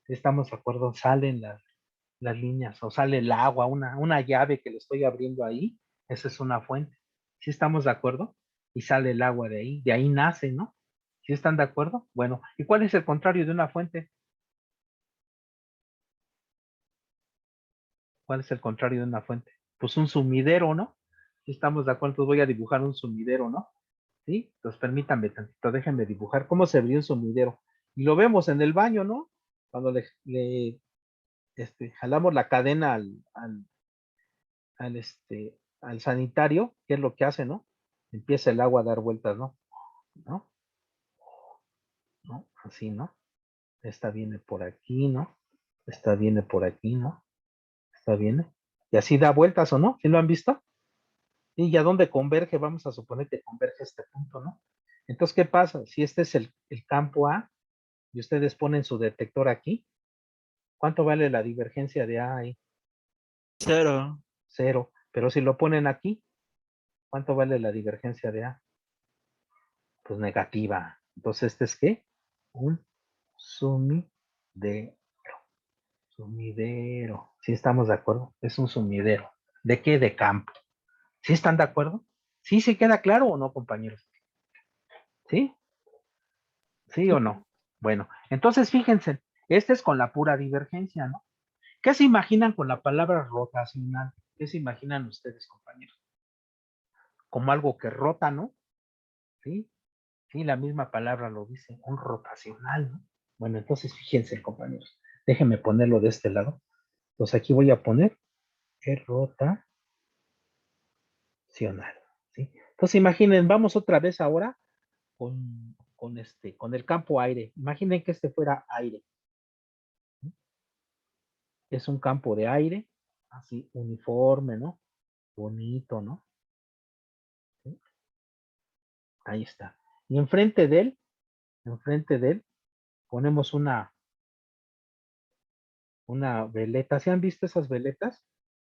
Si estamos de acuerdo, salen las líneas, o sale el agua, una llave que le estoy abriendo ahí, esa es una fuente. Si estamos de acuerdo, y sale el agua de ahí nace, ¿no? ¿Sí están de acuerdo? Bueno, ¿y cuál es el contrario de una fuente? ¿Cuál es el contrario de una fuente? Pues un sumidero, ¿no? Si estamos de acuerdo, voy a dibujar un sumidero, ¿no? ¿Sí? Entonces permítanme tantito, déjenme dibujar cómo se vería un sumidero. Y lo vemos en el baño, ¿no? Cuando jalamos la cadena al sanitario, ¿qué es lo que hace, no? Empieza el agua a dar vueltas, ¿no? ¿No? ¿No? Así, ¿no? Esta viene por aquí, ¿no? Esta viene por aquí, ¿no? Esta viene. Y así da vueltas, ¿o no? ¿Sí lo han visto? ¿Y a dónde converge? Vamos a suponer que converge este punto, ¿no? Entonces, ¿qué pasa? Si este es el campo A y ustedes ponen su detector aquí, ¿cuánto vale la divergencia de A ahí? 0. 0. Pero si lo ponen aquí, ¿cuánto vale la divergencia de A? Pues negativa. Entonces, ¿este es qué? Un sumidero. Sumidero. ¿Sí estamos de acuerdo? Es un sumidero. ¿De qué? De campo. ¿Sí están de acuerdo? ¿Sí se queda claro o no, compañeros? ¿Sí? ¿Sí o no? Bueno, entonces fíjense, este es con la pura divergencia, ¿no? ¿Qué se imaginan con la palabra rotacional? ¿Qué se imaginan ustedes, compañeros? Como algo que rota, ¿no? ¿Sí? Sí, la misma palabra lo dice, un rotacional, ¿no? Bueno, entonces fíjense, compañeros. Déjenme ponerlo de este lado. Entonces aquí voy a poner el rotacional, ¿sí? Entonces imaginen, vamos otra vez ahora con el campo aire. Imaginen que este fuera aire. Es un campo de aire, así uniforme, ¿no? Bonito, ¿no? ¿Sí? Ahí está. Y enfrente de él, ponemos una veleta. ¿Se han visto esas veletas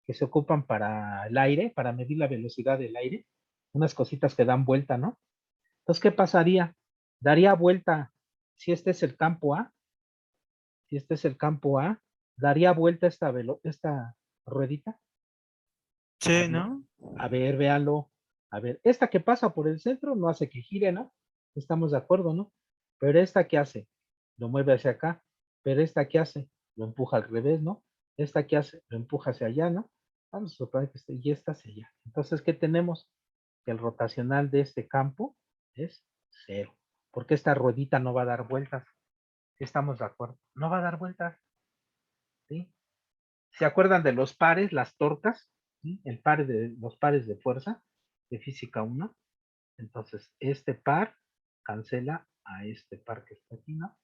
que se ocupan para el aire, para medir la velocidad del aire? Unas cositas que dan vuelta, ¿no? Entonces, ¿qué pasaría? Daría vuelta, si este es el campo A, si este es el campo A, daría vuelta esta ruedita. A Sí, ver, ¿no? véanlo. A ver, esta que pasa por el centro no hace que gire, ¿no? Estamos de acuerdo, ¿no? Pero esta que hace, lo mueve hacia acá. Pero esta que hace, lo empuja al revés, ¿no? Esta que hace, lo empuja hacia allá, ¿no? Vamos a suponer que y esta hacia allá. Entonces, ¿qué tenemos? Que el rotacional de este campo es 0. Porque esta ruedita no va a dar vueltas. Estamos de acuerdo. No va a dar vueltas, ¿sí? ¿Se acuerdan de los pares, las torcas? ¿Sí? Los pares de fuerza de física 1. Entonces, este par cancela a este par que está aquí, ¿no?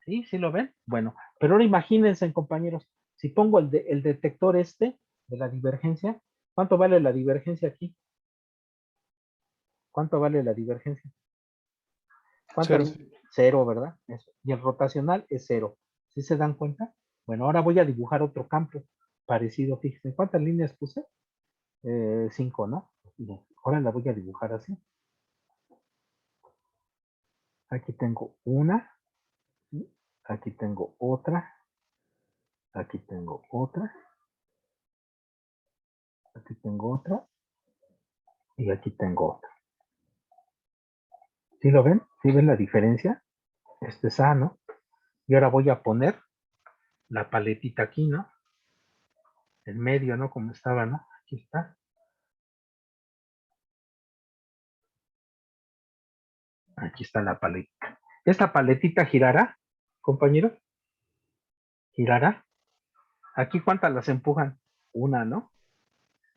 ¿Sí? ¿Sí lo ven? Bueno, pero ahora imagínense, compañeros, si pongo el detector de la divergencia, ¿cuánto vale la divergencia aquí? ¿Cuánto vale la divergencia? ¿Cuántas? 0. 0, ¿verdad? Eso. Y el rotacional es 0. ¿Sí se dan cuenta? Bueno, ahora voy a dibujar otro campo parecido. Fíjense, ¿cuántas líneas puse? 5, ¿no? Y ahora la voy a dibujar así. Aquí tengo una, aquí tengo otra, aquí tengo otra, aquí tengo otra y aquí tengo otra. ¿Sí lo ven? ¿Sí ven la diferencia? Este es A, ¿no? Y ahora voy a poner la paletita aquí, ¿no? En medio, ¿no? Como estaba, ¿no? Aquí está. Aquí está la paletita. ¿Esta paletita girará, compañeros? ¿Girará? ¿Aquí cuántas las empujan? Una, ¿no?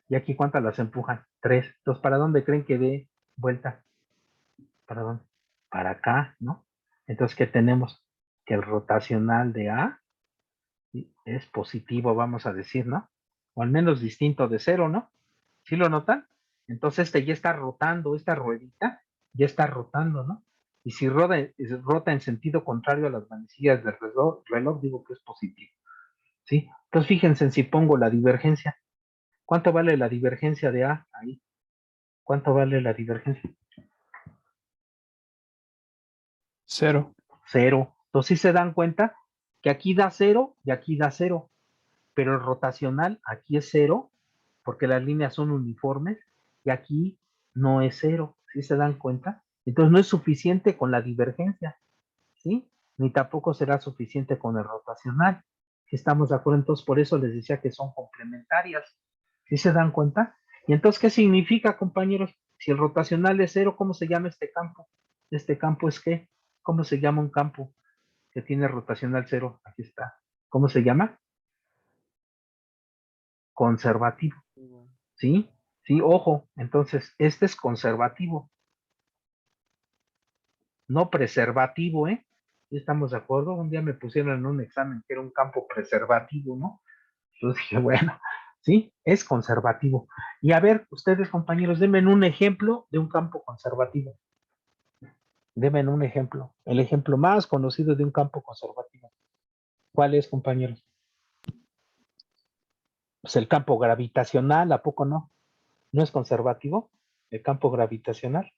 ¿Y aquí cuántas las empujan? 3. Entonces, ¿para dónde creen que dé vuelta? ¿Para dónde? Para acá, ¿no? Entonces, ¿qué tenemos? Que el rotacional de A, ¿sí?, es positivo, vamos a decir, ¿no? O al menos distinto de 0, ¿no? ¿Sí lo notan? Entonces este ya está rotando, esta ruedita ya está rotando, ¿no? Y si rota en sentido contrario a las manecillas del reloj, digo que es positivo, ¿sí? Entonces fíjense en si pongo la divergencia. ¿Cuánto vale la divergencia de A? Ahí. ¿Cuánto vale la divergencia? 0. 0. Entonces sí se dan cuenta que aquí da 0 y aquí da 0, pero el rotacional aquí es 0 porque las líneas son uniformes y aquí no es 0. ¿Sí se dan cuenta? Entonces no es suficiente con la divergencia, ¿sí? Ni tampoco será suficiente con el rotacional. ¿Sí estamos de acuerdo? Entonces por eso les decía que son complementarias. ¿Sí se dan cuenta? Y entonces, ¿qué significa, compañeros? Si el rotacional es 0, ¿cómo se llama este campo? ¿Este campo es qué? ¿Cómo se llama un campo que tiene rotacional 0? Aquí está. ¿Cómo se llama? Conservativo. ¿Sí? Sí, ojo. Entonces, este es conservativo, no preservativo, ¿eh? ¿Sí estamos de acuerdo? Un día me pusieron en un examen que era un campo preservativo, ¿no? Yo dije, bueno, sí, es conservativo. Y a ver, ustedes, compañeros, denme un ejemplo de un campo conservativo. Denme un ejemplo. El ejemplo más conocido de un campo conservativo. ¿Cuál es, compañeros? Pues el campo gravitacional, ¿a poco no? ¿No es conservativo? El campo gravitacional,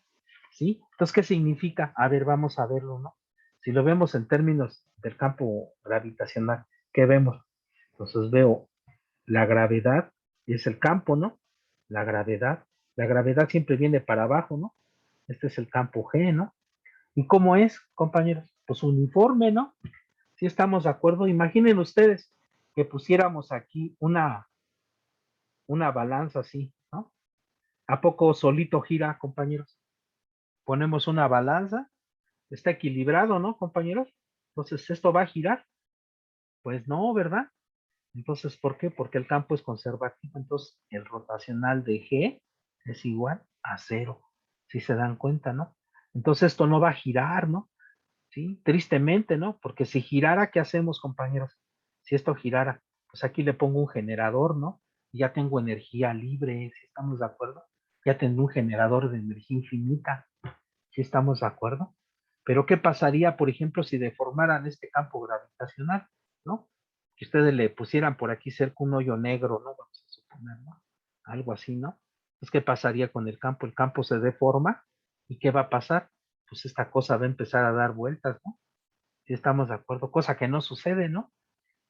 ¿sí? Entonces, ¿qué significa? A ver, vamos a verlo, ¿no? Si lo vemos en términos del campo gravitacional, ¿qué vemos? Entonces veo la gravedad, es el campo, ¿no? La gravedad siempre viene para abajo, ¿no? Este es el campo G, ¿no? ¿Y cómo es, compañeros? Pues uniforme, ¿no? Si estamos de acuerdo, imaginen ustedes que pusiéramos aquí una balanza así, ¿no? ¿A poco solito gira, compañeros? Ponemos una balanza, está equilibrado, ¿no, compañeros? Entonces, ¿esto va a girar? Pues no, ¿verdad? Entonces, ¿por qué? Porque el campo es conservativo, entonces el rotacional de G es igual a 0, si se dan cuenta, ¿no? Entonces esto no va a girar, ¿no? ¿Sí? Tristemente, ¿no? Porque si girara, ¿qué hacemos, compañeros? Si esto girara, pues aquí le pongo un generador, ¿no? Y ya tengo energía libre, ¿sí estamos de acuerdo? Ya tengo un generador de energía infinita, ¿sí estamos de acuerdo? Pero ¿qué pasaría, por ejemplo, si deformaran este campo gravitacional, ¿no? Que ustedes le pusieran por aquí cerca un hoyo negro, ¿no? Vamos a suponer, ¿no? Algo así, ¿no? Entonces, ¿qué pasaría con el campo? El campo se deforma y ¿qué va a pasar? Pues esta cosa va a empezar a dar vueltas, ¿no? Si estamos de acuerdo, cosa que no sucede, ¿no?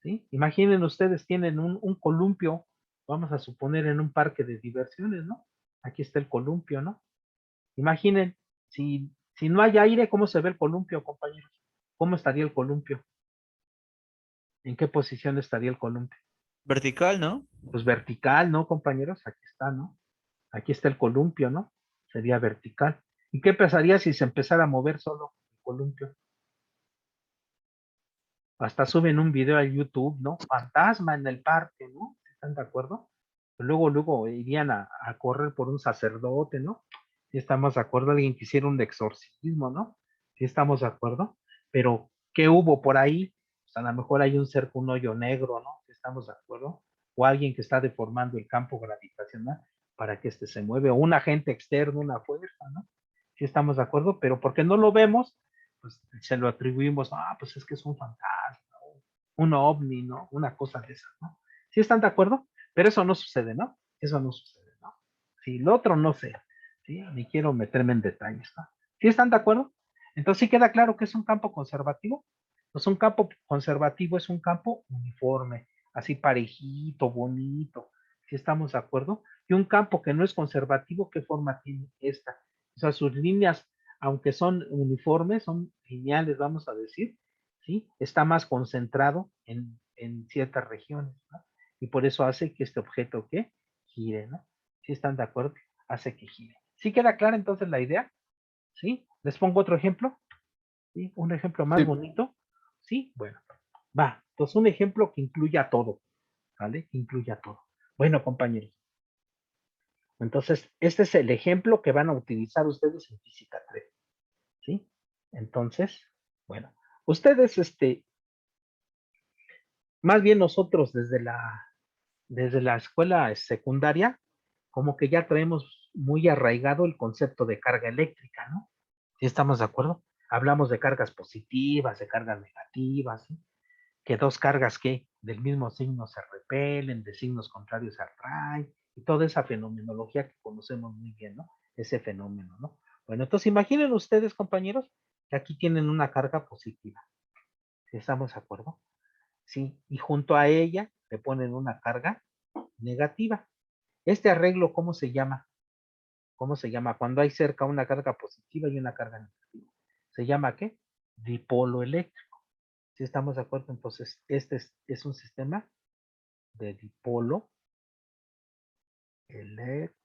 ¿Sí? Imaginen ustedes, tienen un columpio, vamos a suponer en un parque de diversiones, ¿no? Aquí está el columpio, ¿no? Imaginen, si no hay aire, ¿cómo se ve el columpio, compañeros? ¿Cómo estaría el columpio? ¿En qué posición estaría el columpio? Vertical, ¿no? Pues vertical, ¿no, compañeros? Aquí está, ¿no? Aquí está el columpio, ¿no? Sería vertical. ¿Y qué pasaría si se empezara a mover solo el columpio? Hasta suben un video a YouTube, ¿no? Fantasma en el parque, ¿no? ¿Están de acuerdo? Luego irían a correr por un sacerdote, ¿no? Si estamos de acuerdo, alguien que hiciera un exorcismo, ¿no? Si estamos de acuerdo. Pero, ¿qué hubo por ahí? Pues a lo mejor hay un cerco, un hoyo negro, ¿no? Si estamos de acuerdo. O alguien que está deformando el campo gravitacional para que este se mueve, o un agente externo, una fuerza, ¿no? Si estamos de acuerdo, pero porque no lo vemos, pues se lo atribuimos, pues es que es un fantasma, un ovni, ¿no? Una cosa de esas, ¿no? ¿Sí están de acuerdo? Pero eso no sucede, ¿no? Eso no sucede, ¿no? Si lo otro no sé, ¿sí? Ni quiero meterme en detalles, ¿no? ¿Sí están de acuerdo? Entonces sí queda claro que es un campo conservativo. Pues un campo conservativo es un campo uniforme, así parejito, bonito. ¿Sí estamos de acuerdo? Y un campo que no es conservativo, ¿qué forma tiene esta? O sea, sus líneas, aunque son uniformes, son lineales, vamos a decir, ¿sí? Está más concentrado en ciertas regiones, ¿no? Y por eso hace que este objeto que gire, ¿no? ¿Sí están de acuerdo? Hace que gire. ¿Sí queda clara entonces la idea? ¿Sí? ¿Les pongo otro ejemplo? ¿Sí? Un ejemplo más Sí. bonito. ¿Sí? Bueno, va. Entonces un ejemplo que incluya todo, ¿vale? Que incluya todo. Bueno, compañeros. Entonces, este es el ejemplo que van a utilizar ustedes en física 3. ¿Sí? Entonces, bueno, ustedes, más bien nosotros desde la escuela secundaria, como que ya traemos muy arraigado el concepto de carga eléctrica, ¿no? ¿Sí estamos de acuerdo? Hablamos de cargas positivas, de cargas negativas, ¿sí? Que dos cargas que del mismo signo se repelen, de signos contrarios se atraen, y toda esa fenomenología que conocemos muy bien, ¿no? Ese fenómeno, ¿no? Bueno, entonces imaginen ustedes, compañeros, que aquí tienen una carga positiva. ¿Sí estamos de acuerdo? Sí, y junto a ella le ponen una carga negativa. Este arreglo, ¿cómo se llama? ¿Cómo se llama? Cuando hay cerca una carga positiva y una carga negativa. ¿Se llama qué? Dipolo eléctrico. ¿Sí estamos de acuerdo? Entonces, este es un sistema de dipolo eléctrico.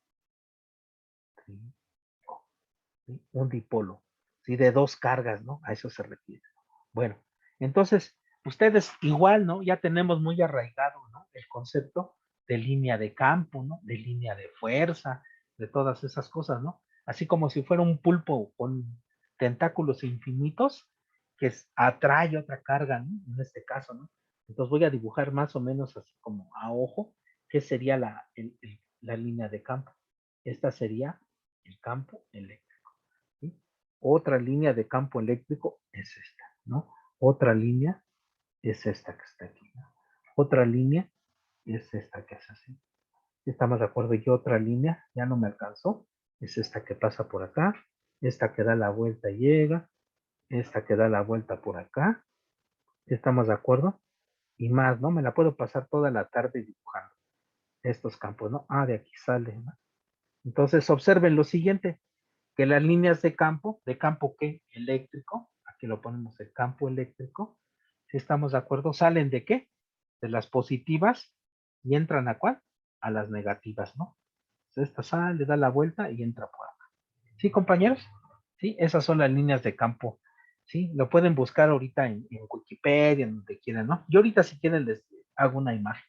¿Sí? Un dipolo. ¿Sí? De dos cargas, ¿no? A eso se refiere. Bueno, entonces, ustedes igual, ¿no? Ya tenemos muy arraigado, ¿no? El concepto de línea de campo, ¿no? De línea de fuerza, de todas esas cosas, ¿no? Así como si fuera un pulpo con tentáculos infinitos que atrae otra carga, ¿no? En este caso, ¿no? Entonces voy a dibujar más o menos así como a ojo, qué sería la línea de campo. Esta sería el campo eléctrico, ¿sí? Otra línea de campo eléctrico es esta, ¿no? Otra línea es esta que está aquí, ¿no? Otra línea es esta que es así. ¿Estamos de acuerdo? Y otra línea, ya no me alcanzó, es esta que pasa por acá, esta que da la vuelta y llega, esta que da la vuelta por acá. ¿Estamos de acuerdo? Y más, ¿no? Me la puedo pasar toda la tarde dibujando estos campos, ¿no? Ah, de aquí sale, ¿no? Entonces observen lo siguiente, que las líneas ¿de campo qué? Eléctrico, aquí lo ponemos el campo eléctrico, si estamos de acuerdo, ¿salen de qué? De las positivas y entran ¿a cuál? A las negativas, ¿no? Entonces esta sale, da la vuelta y entra por acá. ¿Sí, compañeros? Sí, esas son las líneas de campo. Sí, lo pueden buscar ahorita en Wikipedia, en donde quieran, ¿no? Yo ahorita si quieren les hago una imagen.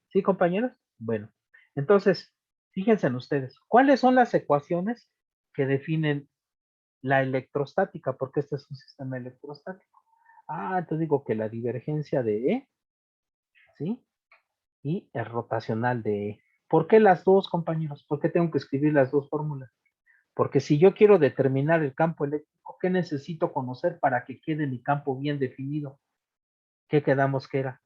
¿Sí, compañeros? Bueno, entonces, fíjense en ustedes, ¿cuáles son las ecuaciones que definen la electrostática? Porque este es un sistema electrostático. Ah, entonces digo que la divergencia de E, ¿sí? Y el rotacional de E. ¿Por qué las dos, compañeros? ¿Por qué tengo que escribir las dos fórmulas? Porque si yo quiero determinar el campo eléctrico, ¿qué necesito conocer para que quede mi campo bien definido? ¿Qué quedamos que era?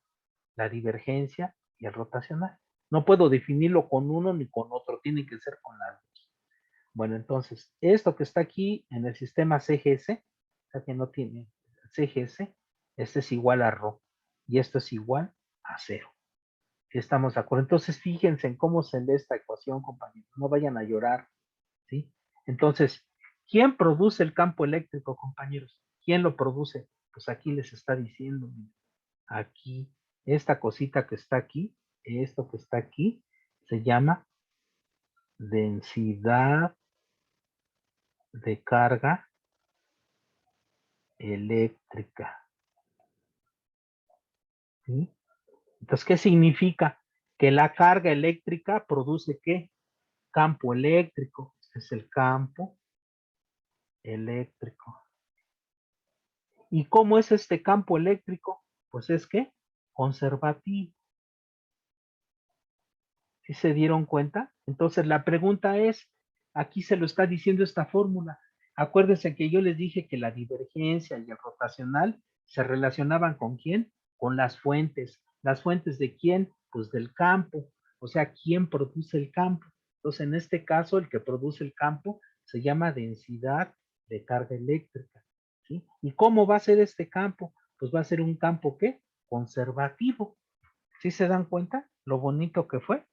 La divergencia y el rotacional. No puedo definirlo con uno ni con otro, tiene que ser con las dos. Bueno, entonces, esto que está aquí en el sistema CGS, o sea que no tiene CGS, este es igual a ρ y esto es igual a 0. ¿Sí estamos de acuerdo? Entonces, fíjense en cómo se lee esta ecuación, compañeros. No vayan a llorar, ¿sí? Entonces, ¿quién produce el campo eléctrico, compañeros? ¿Quién lo produce? Pues aquí les está diciendo, miren, aquí, esta cosita que está aquí, esto que está aquí, se llama densidad de carga eléctrica. ¿Sí? Entonces, ¿qué significa? Que la carga eléctrica produce ¿qué? Campo eléctrico. Este es el campo eléctrico. ¿Y cómo es este campo eléctrico? Pues es que conservativo. ¿Sí se dieron cuenta? Entonces la pregunta es, aquí se lo está diciendo esta fórmula. Acuérdense que yo les dije que la divergencia y el rotacional se relacionaban ¿con quién? Con las fuentes. ¿Las fuentes de quién? Pues del campo. O sea, ¿quién produce el campo? Entonces, en este caso, el que produce el campo se llama densidad de carga eléctrica. ¿Sí? ¿Y cómo va a ser este campo? Pues va a ser un campo ¿qué? Conservativo. ¿Sí se dan cuenta lo bonito que fue?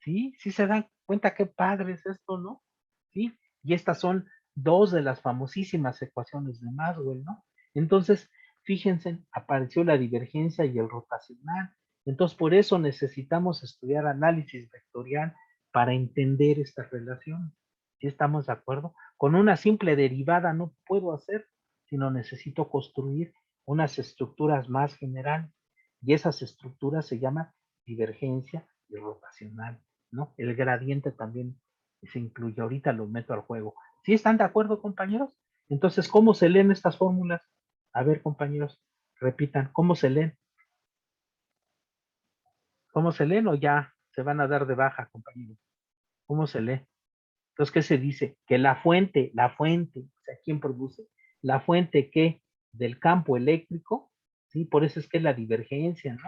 ¿Sí? ¿Sí se dan cuenta qué padre es esto, no? ¿Sí? Y estas son dos de las famosísimas ecuaciones de Maxwell, ¿no? Entonces, fíjense, apareció la divergencia y el rotacional. Entonces, por eso necesitamos estudiar análisis vectorial para entender estas relaciones. ¿Sí estamos de acuerdo? Con una simple derivada no puedo hacer, sino necesito construir unas estructuras más generales. Y esas estructuras se llaman divergencia y rotacional, ¿no? El gradiente también se incluye. Ahorita lo meto al juego. ¿Sí están de acuerdo, compañeros? Entonces, ¿cómo se leen estas fórmulas? A ver, compañeros, repitan, ¿cómo se leen? ¿Cómo se leen o ya se van a dar de baja, compañeros? ¿Cómo se lee? Entonces, ¿qué se dice? Que la fuente, o sea, ¿quién produce? La fuente que del campo eléctrico, ¿sí? Por eso es que es la divergencia, ¿no?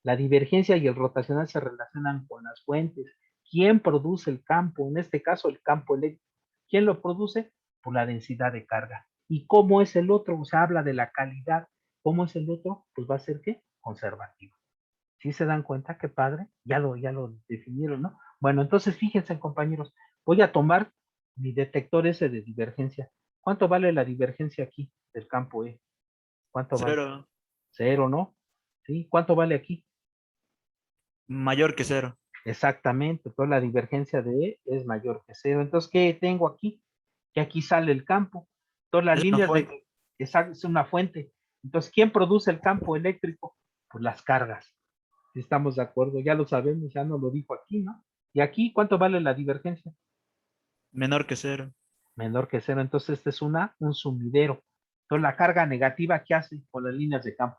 La divergencia y el rotacional se relacionan con las fuentes. ¿Quién produce el campo? En este caso, el campo eléctrico. ¿Quién lo produce? Por la densidad de carga. ¿Y cómo es el otro? O sea, habla de la calidad. ¿Cómo es el otro? Pues va a ser ¿qué? Conservativo. ¿Sí se dan cuenta? Qué padre. Ya lo definieron, ¿no? Bueno, entonces fíjense, compañeros. Voy a tomar mi detector ese de divergencia. ¿Cuánto vale la divergencia aquí del campo E? ¿Cuánto vale? 0. Cero, ¿no? ¿Sí? ¿Cuánto vale aquí? Mayor que 0. Exactamente, toda la divergencia de E es mayor que cero. Entonces, ¿qué tengo aquí? Que aquí sale el campo. Todas las Es una líneas fuente. de... Es una fuente. Entonces, ¿quién produce el campo eléctrico? Pues las cargas. Si estamos de acuerdo, ya lo sabemos, ya nos lo dijo aquí, ¿no? Y aquí, ¿cuánto vale la divergencia? Menor que 0. Menor que cero. Entonces, este es un sumidero. Entonces, la carga negativa, ¿qué hace con las líneas de campo?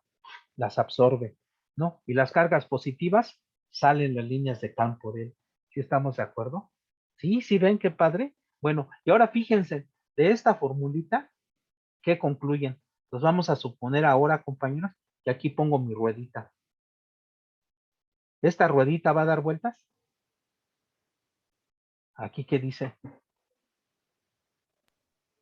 Las absorbe, ¿no? Y las cargas positivas salen las líneas de campo de él. ¿Sí estamos de acuerdo? Sí, sí ven qué padre. Bueno, y ahora fíjense, de esta formulita, ¿qué concluyen? Pues vamos a suponer ahora, compañeros, que aquí pongo mi ruedita. ¿Esta ruedita va a dar vueltas? ¿Aquí qué dice?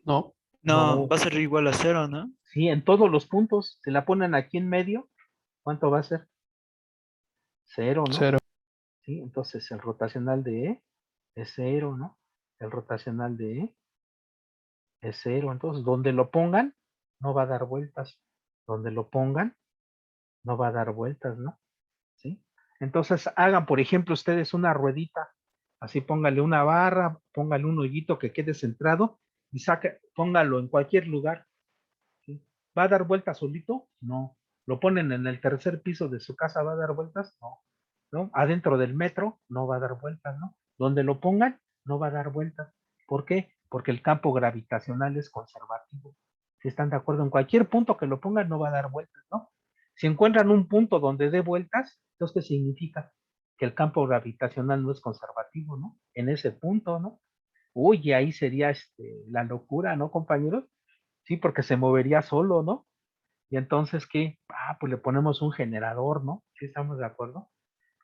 No. No, No, va a ser igual a 0, ¿no? sí, en todos los puntos, se la ponen aquí en medio, ¿cuánto va a ser? Cero, ¿no? 0. Sí, entonces el rotacional de E es cero, ¿no? El rotacional de E es cero. Entonces, donde lo pongan, no va a dar vueltas. Donde lo pongan, no va a dar vueltas, ¿no? ¿Sí? Entonces, hagan, por ejemplo, ustedes una ruedita. Así póngale una barra, póngale un hoyito que quede centrado y póngalo en cualquier lugar. ¿Sí? ¿Va a dar vueltas solito? No. ¿Lo ponen en el tercer piso de su casa? ¿Va a dar vueltas? No. ¿No? Adentro del metro no va a dar vueltas, ¿no? Donde lo pongan, no va a dar vueltas. ¿Por qué? Porque el campo gravitacional es conservativo. Si están de acuerdo, en cualquier punto que lo pongan, no va a dar vueltas, ¿no? Si encuentran un punto donde dé vueltas, entonces, ¿qué significa? Que el campo gravitacional no es conservativo, ¿no? En ese punto, ¿no? Uy, ahí sería la locura, ¿no, compañeros? Sí, porque se movería solo, ¿no? Y entonces, ¿qué? Pues le ponemos un generador, ¿no? ¿Sí estamos de acuerdo?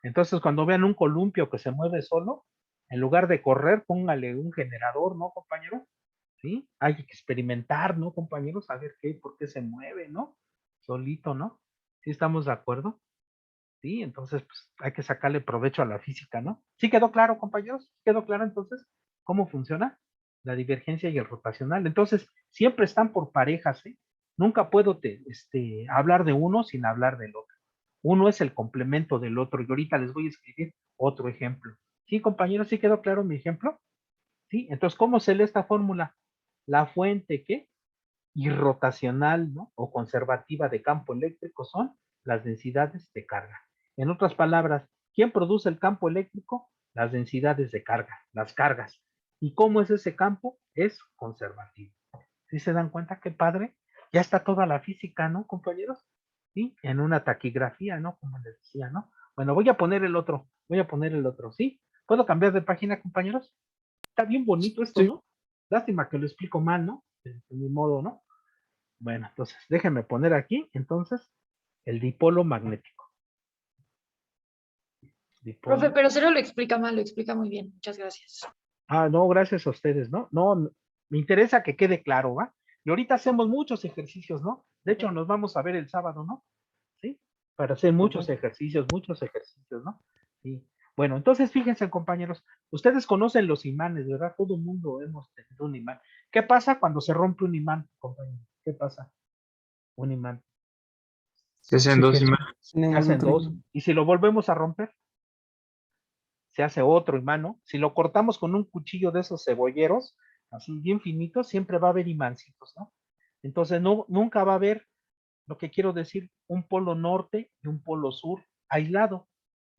Entonces, cuando vean un columpio que se mueve solo, en lugar de correr, póngale un generador, ¿no, compañero? ¿Sí? Hay que experimentar, ¿no, compañeros? A ver qué, por qué se mueve, ¿no? Solito, ¿no? ¿Sí estamos de acuerdo? Sí, entonces, pues hay que sacarle provecho a la física, ¿no? ¿Sí quedó claro, compañeros? ¿Quedó claro entonces cómo funciona la divergencia y el rotacional? Entonces, siempre están por parejas, ¿eh? Nunca puedo hablar de uno sin hablar del otro. Uno es el complemento del otro y ahorita les voy a escribir otro ejemplo. ¿Sí, compañeros? ¿Sí quedó claro mi ejemplo? ¿Sí? Entonces, ¿cómo se lee esta fórmula? La fuente, ¿qué? Irrotacional, ¿no? O conservativa de campo eléctrico son las densidades de carga. En otras palabras, ¿quién produce el campo eléctrico? Las densidades de carga, las cargas. ¿Y cómo es ese campo? Es conservativo. ¿Sí se dan cuenta qué padre? Ya está toda la física, ¿no, compañeros? ¿Sí? En una taquigrafía, ¿no? Como les decía, ¿no? Bueno, voy a poner el otro, ¿sí? ¿Puedo cambiar de página, compañeros? Está bien bonito esto, Sí. ¿no? Lástima que lo explico mal, ¿no? De mi modo, ¿no? Bueno, entonces déjenme poner aquí, entonces, el dipolo magnético. Profe, Dipolo. pero Cero lo explica mal, lo explica muy bien. Muchas gracias. No, gracias a ustedes, ¿no? No, me interesa que quede claro, ¿va? Y ahorita hacemos muchos ejercicios, ¿no? De hecho, nos vamos a ver el sábado, ¿no? ¿Sí? Para hacer muchos ejercicios, ¿no? Sí. Bueno, entonces fíjense, compañeros, ustedes conocen los imanes, ¿verdad? Todo el mundo hemos tenido un imán. ¿Qué pasa cuando se rompe un imán, compañeros? ¿Qué pasa? Un imán. Se hacen Se dos queda. imágenes. Se hacen dos. Y si lo volvemos a romper, se hace otro imán, ¿no? Si lo cortamos con un cuchillo de esos cebolleros, así bien finitos, siempre va a haber imancitos, ¿no? Entonces, no, nunca va a haber, lo que quiero decir, un polo norte y un polo sur aislado,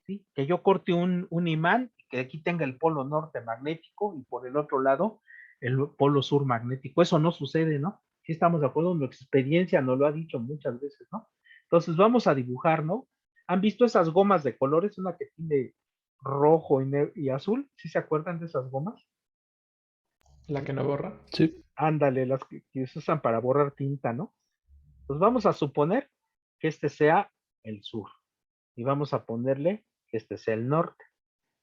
¿sí? Que yo corte un imán, que aquí tenga el polo norte magnético y por el otro lado el polo sur magnético. Eso no sucede, ¿no? Sí estamos de acuerdo, nuestra experiencia nos lo ha dicho muchas veces, ¿no? Entonces vamos a dibujar, ¿no? ¿Han visto esas gomas de colores? Una que tiene rojo y azul, ¿sí se acuerdan de esas gomas? La que no borra. Sí. Ándale, las que se usan para borrar tinta, ¿no? Pues vamos a suponer que este sea el sur y vamos a ponerle que este sea el norte.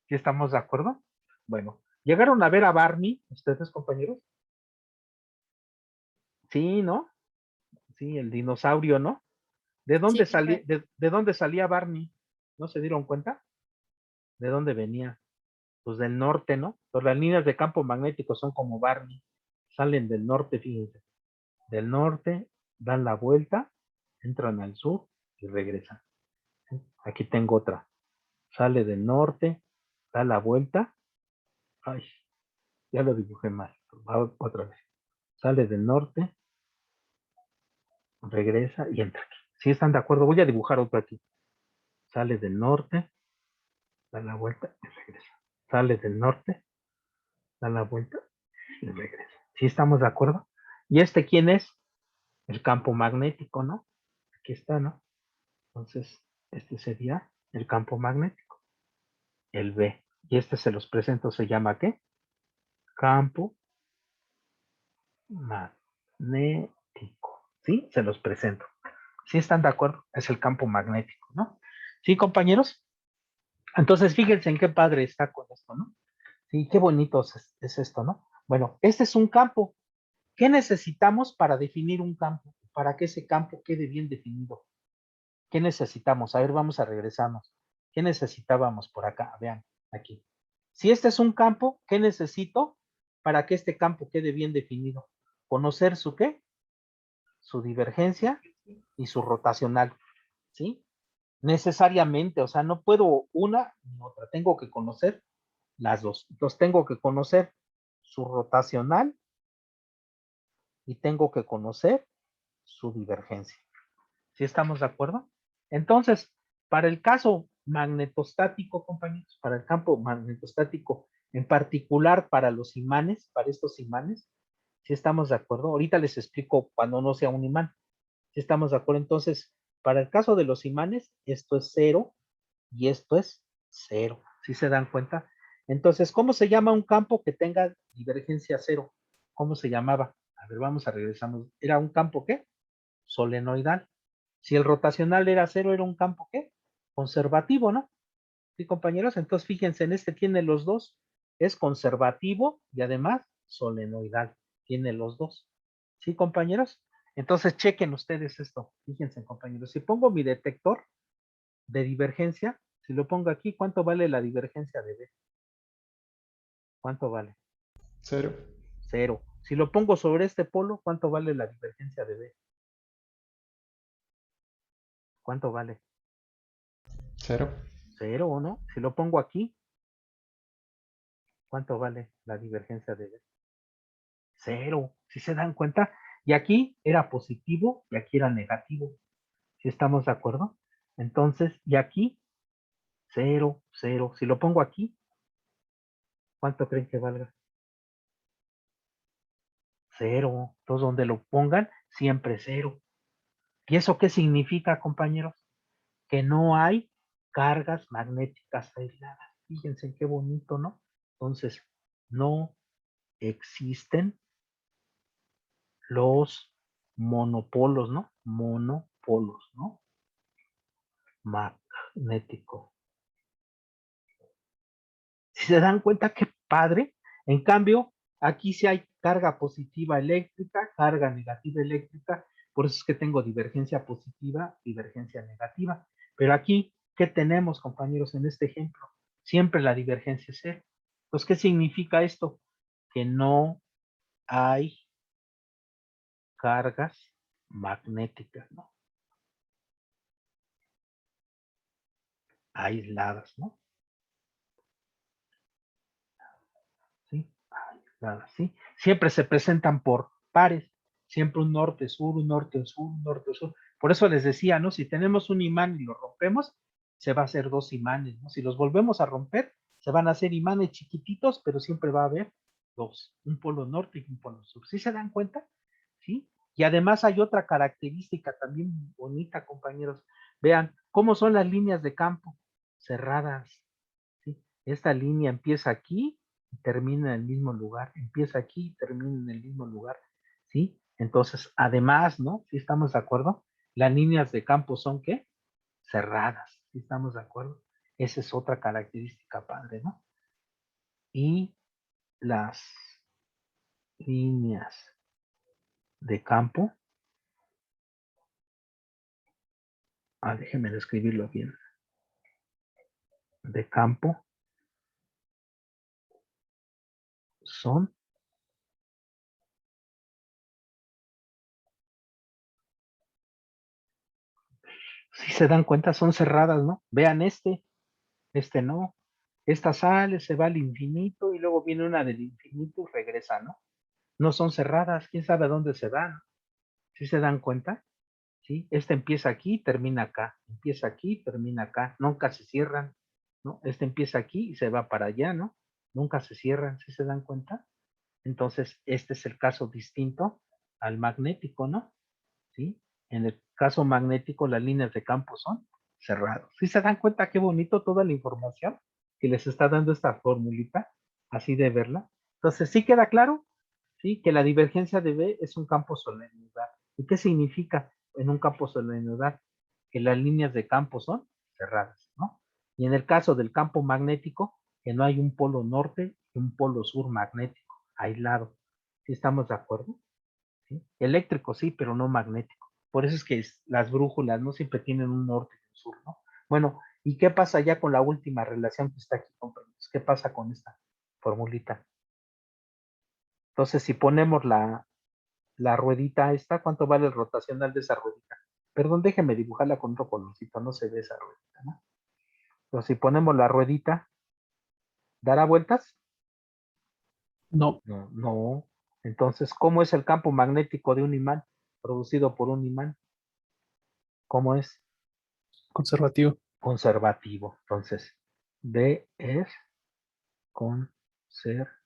¿Sí estamos de acuerdo? Bueno, ¿llegaron a ver a Barney, ustedes, compañeros? Sí, ¿no? Sí, el dinosaurio, ¿no? ¿De Sí, dónde salía, de dónde salía Barney? ¿No se dieron cuenta? ¿De dónde venía? Pues del norte, ¿no? Pues las líneas de campo magnético son como Barney, salen del norte, fíjense. Del norte, dan la vuelta, entran al sur y regresan. ¿Sí? Aquí tengo otra. Sale del norte, da la vuelta. Ay, ya lo dibujé mal. Va otra vez. Sale del norte, regresa y entra aquí. Si están de acuerdo, voy a dibujar otro aquí. Sale del norte, da la vuelta y regresa. Sale del norte, da la vuelta y regresa. ¿Sí estamos de acuerdo? ¿Y este quién es? El campo magnético, ¿no? Aquí está, ¿no? Entonces, este sería el campo magnético, el B. Y este se los presento, se llama ¿qué? Campo magnético. ¿Sí? Se los presento. ¿Sí están de acuerdo? Es el campo magnético, ¿no? ¿Sí, compañeros? Entonces, fíjense en qué padre está con esto, ¿no? Sí, qué bonito es esto, ¿no? Bueno, este es un campo. ¿Qué necesitamos para definir un campo? Para que ese campo quede bien definido. ¿Qué necesitamos? A ver, vamos a regresarnos. ¿Qué necesitábamos por acá? Vean, aquí. Si este es un campo, ¿qué necesito para que este campo quede bien definido? Conocer su qué, su divergencia y su rotacional, ¿sí? Necesariamente, o sea, no puedo una ni otra, tengo que conocer las dos. Entonces tengo que conocer su rotacional y tengo que conocer su divergencia. ¿Sí estamos de acuerdo? Entonces, para el caso magnetostático, compañeros, para el campo magnetostático, en particular para los imanes, para estos imanes, ¿sí estamos de acuerdo? Ahorita les explico cuando no sea un imán. ¿Sí estamos de acuerdo? Entonces, para el caso de los imanes, esto es 0 y esto es 0. ¿Sí se dan cuenta? Entonces, ¿cómo se llama un campo que tenga divergencia 0? ¿Cómo se llamaba? A ver, vamos a regresarnos. ¿Era un campo qué? Solenoidal. Si el rotacional era 0, era un campo ¿qué? Conservativo, ¿no? Sí, compañeros, entonces fíjense, en este tiene los dos. Es conservativo y además solenoidal. Tiene los dos. ¿Sí, compañeros? Entonces chequen ustedes esto. Fíjense, compañeros. Si pongo mi detector de divergencia, si lo pongo aquí, ¿cuánto vale la divergencia de B? ¿Cuánto vale? 0. 0. Si lo pongo sobre este polo, ¿cuánto vale la divergencia de B? ¿Cuánto vale? 0. 0, ¿no? Si lo pongo aquí, ¿cuánto vale la divergencia de B? 0. ¿Sí se dan cuenta? Y aquí era positivo y aquí era negativo. ¿Sí estamos de acuerdo? Entonces, y aquí, 0, 0. Si lo pongo aquí, ¿cuánto creen que valga? 0. Entonces, donde lo pongan, siempre 0. ¿Y eso qué significa, compañeros? Que no hay cargas magnéticas aisladas. Fíjense qué bonito, ¿no? Entonces, no existen los monopolos, ¿no? Monopolos, ¿no? Magnético. Si se dan cuenta, qué padre. En cambio, aquí sí hay carga positiva eléctrica, carga negativa eléctrica, por eso es que tengo divergencia positiva, divergencia negativa. Pero aquí, ¿qué tenemos, compañeros, en este ejemplo? Siempre la divergencia es cero. Entonces, ¿qué significa esto? Que no hay cargas magnéticas, ¿no? Aisladas, ¿no? ¿Sí? Aisladas, ¿sí? Siempre se presentan por pares, siempre un norte-sur, un norte-sur, un norte-sur. Por eso les decía, ¿no? Si tenemos un imán y lo rompemos, se va a hacer dos imanes, ¿no? Si los volvemos a romper, se van a hacer imanes chiquititos, pero siempre va a haber dos, un polo norte y un polo sur. ¿Sí se dan cuenta? ¿Sí? Y además hay otra característica también bonita, compañeros. Vean, ¿cómo son las líneas de campo? Cerradas. ¿Sí? Esta línea empieza aquí termina en el mismo lugar, empieza aquí y termina en el mismo lugar, ¿sí? Entonces, además, ¿no? ¿Sí estamos de acuerdo? Las líneas de campo son, ¿qué? Cerradas, ¿sí estamos de acuerdo? Esa es otra característica padre, ¿no? Y las líneas de campo, déjenme describirlo bien, de campo son si se dan cuenta, son cerradas, ¿no? Vean este no. Esta sale, se va al infinito y luego viene una del infinito y regresa, ¿no? No son cerradas, quién sabe dónde se van. ¿Sí se dan cuenta? ¿Sí? Esta empieza aquí, termina acá. Empieza aquí, termina acá. Nunca se cierran, ¿no? Este empieza aquí y se va para allá, ¿no? Nunca se cierran, ¿sí se dan cuenta? Entonces, este es el caso distinto al magnético, ¿no? ¿Sí? En el caso magnético, las líneas de campo son cerradas. ¿Sí se dan cuenta qué bonito toda la información que les está dando esta formulita? Así de verla. Entonces, ¿sí queda claro? ¿Sí? Que la divergencia de B es un campo solemnidad. ¿Y qué significa en un campo solemnidad? Que las líneas de campo son cerradas, ¿no? Y en el caso del campo magnético, que no hay un polo norte y un polo sur magnético aislado. ¿Sí estamos de acuerdo? ¿Sí? Eléctrico sí, pero no magnético. Por eso es que las brújulas no siempre tienen un norte y un sur, ¿no? Bueno, ¿y qué pasa ya con la última relación que está aquí, compañeros? ¿Qué pasa con esta formulita? Entonces, si ponemos la ruedita esta, ¿cuánto vale el rotacional de esa ruedita? Perdón, déjeme dibujarla con otro colorcito, no se ve esa ruedita, ¿no? Entonces, si ponemos la ruedita, ¿dará vueltas? No. No, no. Entonces, ¿cómo es el campo magnético de un imán producido por un imán? ¿Cómo es? Conservativo. Conservativo. Entonces, B es conservativo.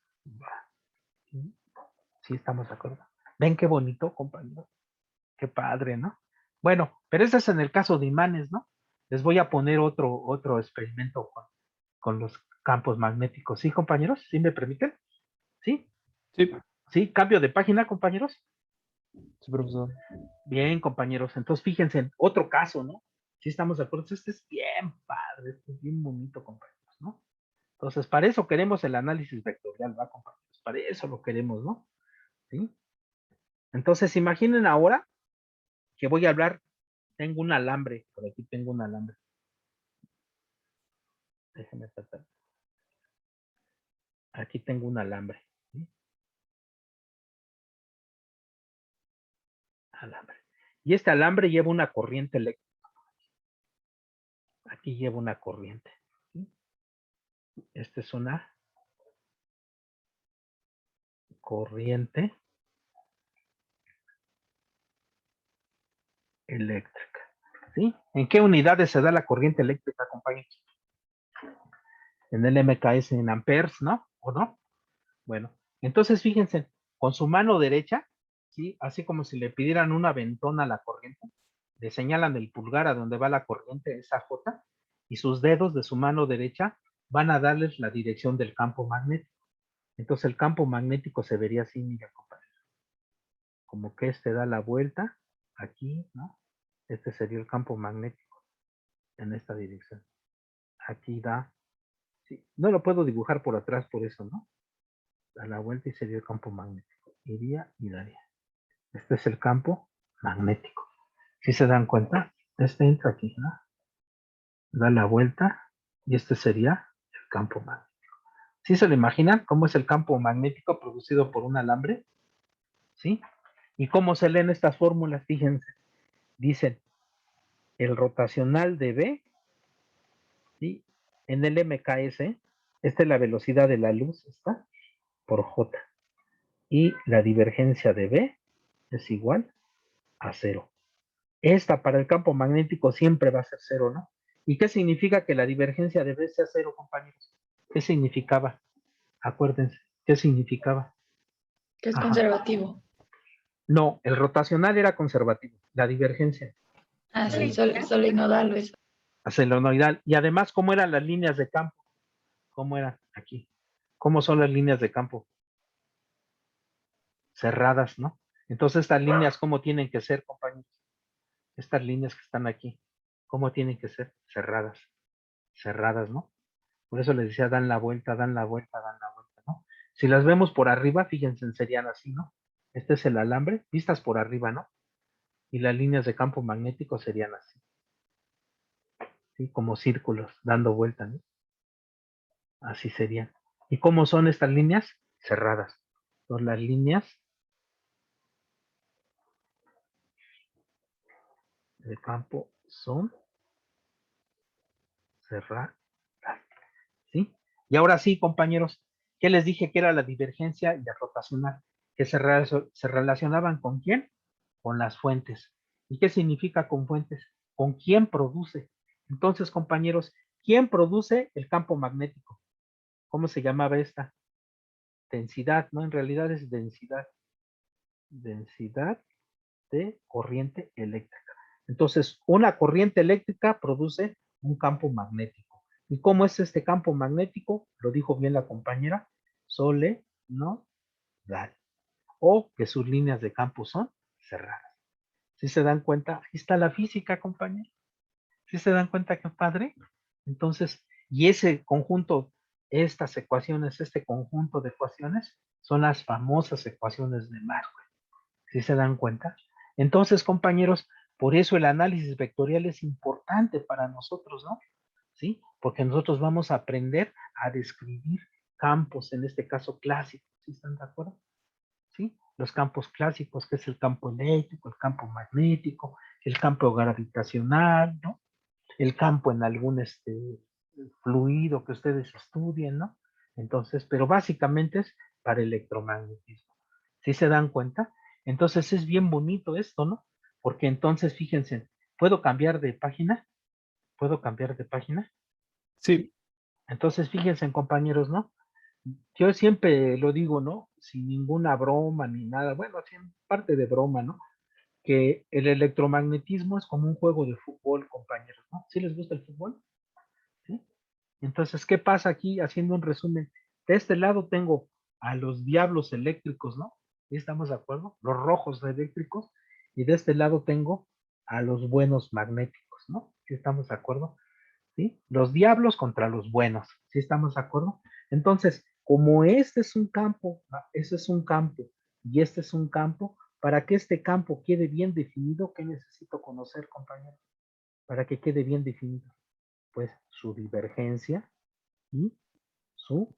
¿Sí estamos de acuerdo? ¿Ven qué bonito, compañero? Qué padre, ¿no? Bueno, pero ese es en el caso de imanes, ¿no? Les voy a poner otro experimento con los campos magnéticos. ¿Sí, compañeros? ¿Sí me permiten? ¿Sí? Sí. ¿Sí? ¿Cambio de página, compañeros? Sí, profesor. Bien, compañeros. Entonces, fíjense en otro caso, ¿no? Sí estamos de acuerdo. Este es bien padre, este es bien bonito, compañeros, ¿no? Entonces, para eso queremos el análisis vectorial, ¿va, compañeros? Para eso lo queremos, ¿no? ¿Sí? Entonces, imaginen ahora que voy a hablar, tengo un alambre, por aquí tengo un alambre. Déjenme tratar. Aquí tengo un alambre. ¿Sí? Alambre. Y este alambre lleva una corriente eléctrica. Aquí lleva una corriente. ¿Sí? Esta es una corriente eléctrica. ¿Sí? ¿En qué unidades se da la corriente eléctrica, compañeros? En el MKS en amperes, ¿no? ¿O no? Bueno, entonces fíjense, con su mano derecha, ¿sí? Así como si le pidieran una ventona a la corriente, le señalan el pulgar a donde va la corriente, esa J, y sus dedos de su mano derecha van a darles la dirección del campo magnético. Entonces el campo magnético se vería así, mira, compañero. Como que este da la vuelta aquí, ¿no? Este sería el campo magnético en esta dirección. Aquí da, sí, no lo puedo dibujar por atrás por eso, ¿no? Da la vuelta y sería el campo magnético. Iría y daría. Este es el campo magnético. ¿Sí se dan cuenta? Este entra aquí, ¿no? Da la vuelta y este sería el campo magnético. ¿Sí se lo imaginan? ¿Cómo es el campo magnético producido por un alambre? ¿Sí? ¿Y cómo se leen estas fórmulas? Fíjense. Dicen el rotacional de B, ¿sí? En el MKS, esta es la velocidad de la luz, ¿está? Por J. Y la divergencia de B es igual a 0. Esta para el campo magnético siempre va a ser 0, ¿no? ¿Y qué significa que la divergencia de B sea 0, compañeros? ¿Qué significaba? Acuérdense, ¿qué significaba? Que es Ajá. conservativo. No, el rotacional era conservativo, la divergencia. Ah, sí, solenodal o eso. Solenoidal. Y además, ¿cómo eran las líneas de campo? ¿Cómo eran aquí? ¿Cómo son las líneas de campo? Cerradas, ¿no? Entonces estas líneas, ¿cómo tienen que ser, compañeros? Estas líneas que están aquí, ¿cómo tienen que ser? Cerradas, cerradas, ¿no? Por eso les decía, dan la vuelta, dan la vuelta, dan la vuelta, ¿no? Si las vemos por arriba, fíjense, serían así, ¿no? Este es el alambre, vistas por arriba, ¿no? Y las líneas de campo magnético serían así, ¿sí? Como círculos, dando vuelta, ¿no? Así serían. ¿Y cómo son estas líneas? Cerradas. Entonces las líneas de campo son cerradas, ¿sí? Y ahora sí, compañeros, ¿qué les dije que era la divergencia y la rotacional? Que se relacionaban con quién? Con las fuentes. ¿Y qué significa con fuentes? Con quién produce. Entonces, compañeros, ¿quién produce el campo magnético? ¿Cómo se llamaba esta? Densidad, ¿no? En realidad es densidad. Densidad de corriente eléctrica. Entonces, una corriente eléctrica produce un campo magnético. ¿Y cómo es este campo magnético? Lo dijo bien la compañera, solenoidal. O que sus líneas de campo son cerradas. ¿Sí se dan cuenta? Ahí está la física, compañero. ¿Sí se dan cuenta qué padre? Entonces, y ese conjunto, estas ecuaciones, este conjunto de ecuaciones, son las famosas ecuaciones de Maxwell. ¿Sí se dan cuenta? Entonces, compañeros, por eso el análisis vectorial es importante para nosotros, ¿no? ¿Sí? Porque nosotros vamos a aprender a describir campos, en este caso clásicos. ¿Sí están de acuerdo? ¿Sí? Los campos clásicos, que es el campo eléctrico, el campo magnético, el campo gravitacional, ¿no? El campo en algún fluido que ustedes estudien, ¿no? Entonces, pero básicamente es para electromagnetismo. ¿Sí se dan cuenta? Entonces es bien bonito esto, ¿no? Porque entonces, fíjense, ¿puedo cambiar de página? ¿Puedo cambiar de página? Sí, Entonces, fíjense, compañeros, ¿no? Yo siempre lo digo, ¿no? Sin ninguna broma ni nada, bueno, sí, en parte de broma, ¿no? Que el electromagnetismo es como un juego de fútbol, compañeros, ¿no? ¿Sí les gusta el fútbol? ¿Sí? Entonces, ¿qué pasa aquí? Haciendo un resumen, de este lado tengo a los diablos eléctricos, ¿no? ¿Sí estamos de acuerdo? Los rojos eléctricos, y de este lado tengo a los buenos magnéticos, ¿no? ¿Sí estamos de acuerdo? ¿Sí? Los diablos contra los buenos, ¿sí estamos de acuerdo? Entonces, como este es un campo, ese es un campo y este es un campo, para que este campo quede bien definido, ¿qué necesito conocer, compañero? Para que quede bien definido, pues su divergencia y su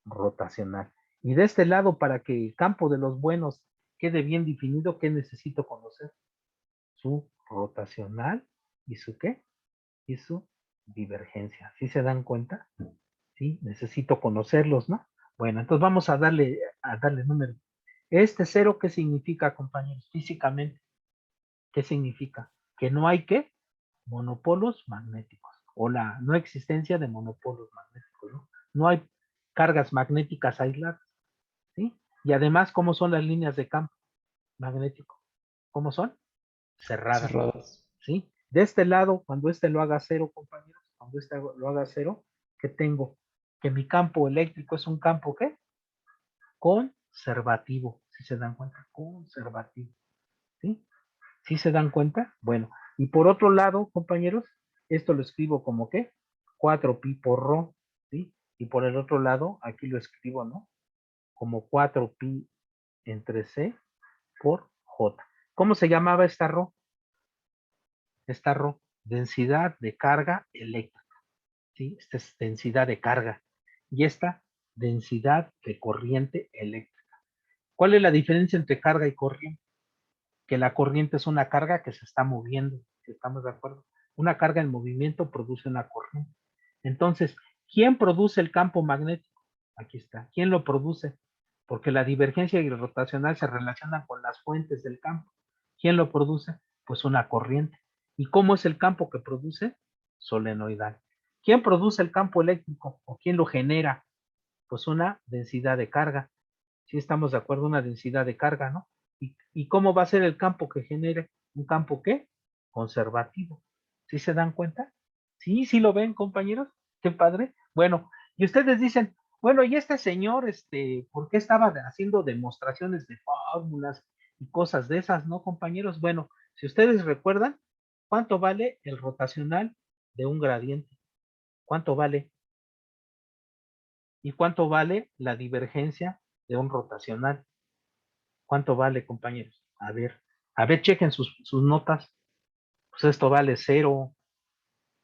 rotacional. Y de este lado, para que el campo de los buenos quede bien definido, ¿qué necesito conocer? Su rotacional y su qué? Y su divergencia. ¿Sí se dan cuenta? Sí, necesito conocerlos, ¿no? Bueno, entonces vamos a darle número. Este cero, ¿qué significa, compañeros? Físicamente, ¿qué significa? Que no hay ¿qué? Monopolos magnéticos, o la no existencia de monopolos magnéticos, ¿no? No hay cargas magnéticas aisladas, ¿sí? Y además, ¿cómo son las líneas de campo magnético? ¿Cómo son? Cerradas, Cerradas. ¿sí? De este lado, cuando este lo haga cero, compañeros, cuando este lo haga cero, ¿qué tengo? Que mi campo eléctrico es un campo, ¿qué? Conservativo, si se dan cuenta, conservativo, ¿sí? ¿Sí se dan cuenta? Bueno, y por otro lado, compañeros, esto lo escribo como ¿qué? 4pi por rho, ¿sí? Y por el otro lado, aquí lo escribo, ¿no? Como 4pi entre c por j. ¿Cómo se llamaba esta rho? Esta rho, densidad de carga eléctrica, ¿sí? Esta es densidad de carga. Y esta, densidad de corriente eléctrica. ¿Cuál es la diferencia entre carga y corriente? Que la corriente es una carga que se está moviendo, ¿estamos de acuerdo? Una carga en movimiento produce una corriente. Entonces, ¿quién produce el campo magnético? Aquí está. ¿Quién lo produce? Porque la divergencia y el rotacional se relacionan con las fuentes del campo. ¿Quién lo produce? Pues una corriente. ¿Y cómo es el campo que produce? Solenoidal. ¿Quién produce el campo eléctrico o quién lo genera? Pues una densidad de carga. Si estamos de acuerdo, una densidad de carga, ¿no? ¿Y cómo va a ser el campo que genere? ¿Un campo qué? Conservativo. ¿Sí se dan cuenta? Sí, sí lo ven, compañeros. Qué padre. Bueno, y ustedes dicen, Bueno, y este señor, ¿por qué estaba haciendo demostraciones de fórmulas y cosas de esas, no, compañeros? Bueno, si ustedes recuerdan, ¿cuánto vale el rotacional de un gradiente? ¿Cuánto vale? ¿Y cuánto vale la divergencia de un rotacional? ¿Cuánto vale, compañeros? A ver, chequen sus notas. Pues esto vale 0,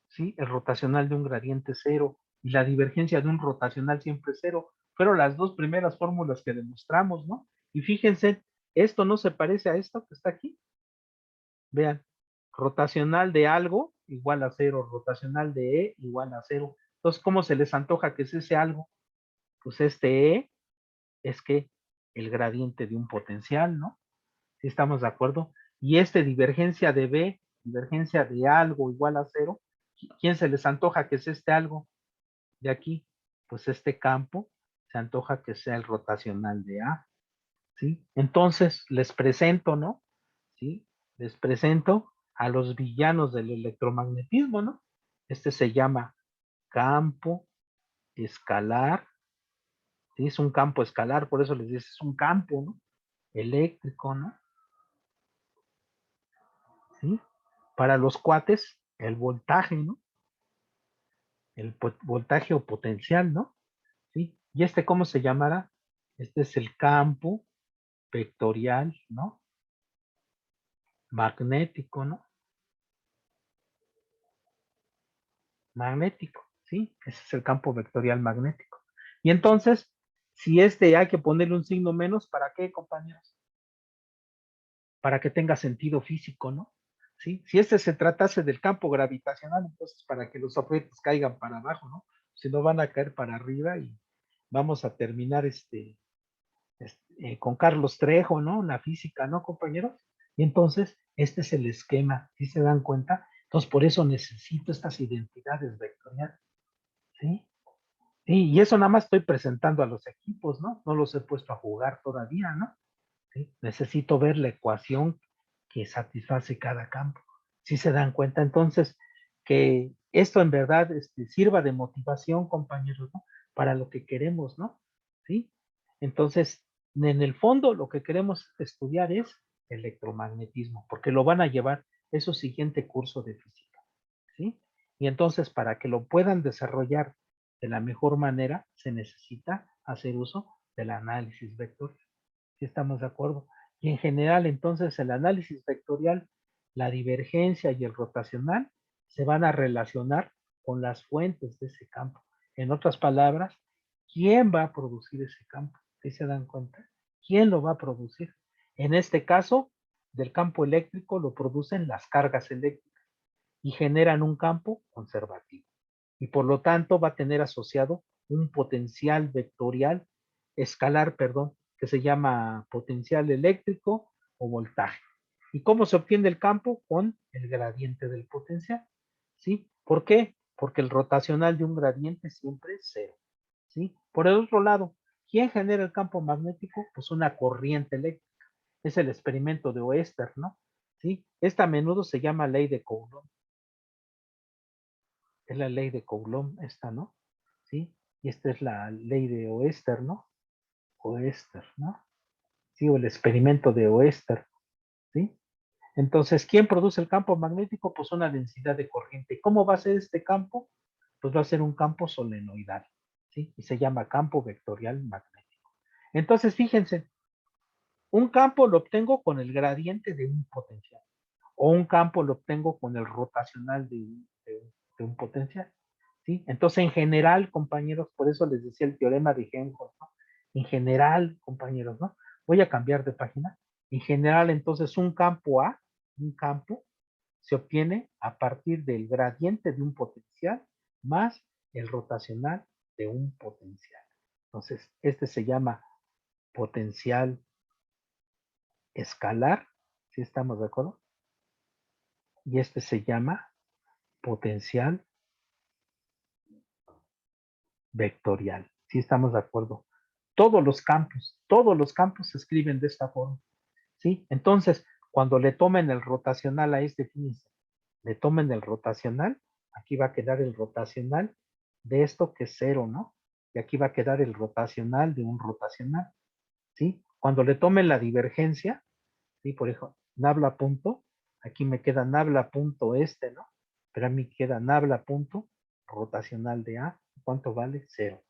¿sí? El rotacional de un gradiente es 0 y la divergencia de un rotacional siempre es 0. Fueron las dos primeras fórmulas que demostramos, ¿no? Y fíjense, esto no se parece a esto que está aquí. Vean, rotacional de algo igual a 0, rotacional de E igual a 0. Entonces, ¿cómo se les antoja que es ese algo? Pues este E es que el gradiente de un potencial, ¿no? ¿Sí estamos de acuerdo? Y divergencia de B, divergencia de algo igual a 0, ¿quién se les antoja que es este algo de aquí? Pues este campo se antoja que sea el rotacional de A, ¿sí? Entonces les presento, ¿no? ¿Sí? Les presento a los villanos del electromagnetismo, ¿no? Este se llama campo escalar, ¿sí? Es un campo escalar, por eso les dice, es un campo, ¿no? Eléctrico, ¿no? ¿Sí? Para los cuates, el voltaje, ¿no? El voltaje o potencial, ¿no? ¿Sí? ¿Y cómo se llamará? Este es el campo vectorial, ¿no? Magnético, ¿no? Magnético, ¿sí? Ese es el campo vectorial magnético. Y entonces, si hay que ponerle un signo menos, ¿para qué, compañeros? Para que tenga sentido físico, ¿no? ¿Sí? Si se tratase del campo gravitacional, entonces para que los objetos caigan para abajo, ¿no? Si no van a caer para arriba y vamos a terminar con Carlos Trejo, ¿no? La física, ¿no, compañeros? Y entonces, este es el esquema, ¿sí se dan cuenta? Entonces, por eso necesito estas identidades vectoriales, ¿sí? Sí, y eso nada más estoy presentando a los equipos, ¿no? No los he puesto a jugar todavía, ¿no? ¿Sí? Necesito ver la ecuación que satisface cada campo. ¿Sí se dan cuenta? Entonces, que esto en verdad sirva de motivación, compañeros, ¿no? Para lo que queremos, ¿no? ¿Sí? Entonces, en el fondo, lo que queremos estudiar es electromagnetismo, porque lo van a llevar, es su siguiente curso de física, ¿sí? Y entonces, para que lo puedan desarrollar de la mejor manera, se necesita hacer uso del análisis vectorial. ¿Sí estamos de acuerdo? Y en general, entonces, el análisis vectorial, la divergencia y el rotacional se van a relacionar con las fuentes de ese campo. En otras palabras, ¿quién va a producir ese campo? ¿Sí se dan cuenta? ¿Quién lo va a producir? En este caso, del campo eléctrico lo producen las cargas eléctricas y generan un campo conservativo. Y por lo tanto va a tener asociado un potencial vectorial, escalar, perdón, que se llama potencial eléctrico o voltaje. ¿Y cómo se obtiene el campo? Con el gradiente del potencial. ¿Sí? ¿Por qué? Porque el rotacional de un gradiente siempre es 0. ¿Sí? Por el otro lado, ¿quién genera el campo magnético? Pues una corriente eléctrica. Es el experimento de Oester, ¿no? ¿Sí? Esta a menudo se llama ley de Coulomb. Es la ley de Coulomb, esta, ¿no? ¿Sí? Y esta es la ley de Oester, ¿no? Oester, ¿no? Sí, o el experimento de Oester, ¿sí? Entonces, ¿quién produce el campo magnético? Pues una densidad de corriente. ¿Cómo va a ser este campo? Pues va a ser un campo solenoidal, ¿sí? Y se llama campo vectorial magnético. Entonces, fíjense, un campo lo obtengo con el gradiente de un potencial, o un campo lo obtengo con el rotacional de un potencial, ¿sí? Entonces, en general, compañeros, por eso les decía el teorema de Helmholtz, ¿no? En general, compañeros, ¿no? Voy a cambiar de página. En general, entonces, un campo A, un campo, se obtiene a partir del gradiente de un potencial más el rotacional de un potencial. Entonces, este se llama potencial escalar, ¿sí estamos de acuerdo? Y este se llama potencial vectorial, ¿sí estamos de acuerdo? Todos los campos se escriben de esta forma, ¿sí? Entonces, cuando le tomen el rotacional a fíjense, le tomen el rotacional, aquí va a quedar el rotacional de esto que es 0, ¿no? y aquí va a quedar el rotacional de un rotacional, ¿sí? Cuando le tome la divergencia, ¿sí? Por ejemplo, nabla punto, aquí me queda nabla punto este, ¿no? Pero a mí queda nabla punto rotacional de A, ¿cuánto vale? 0.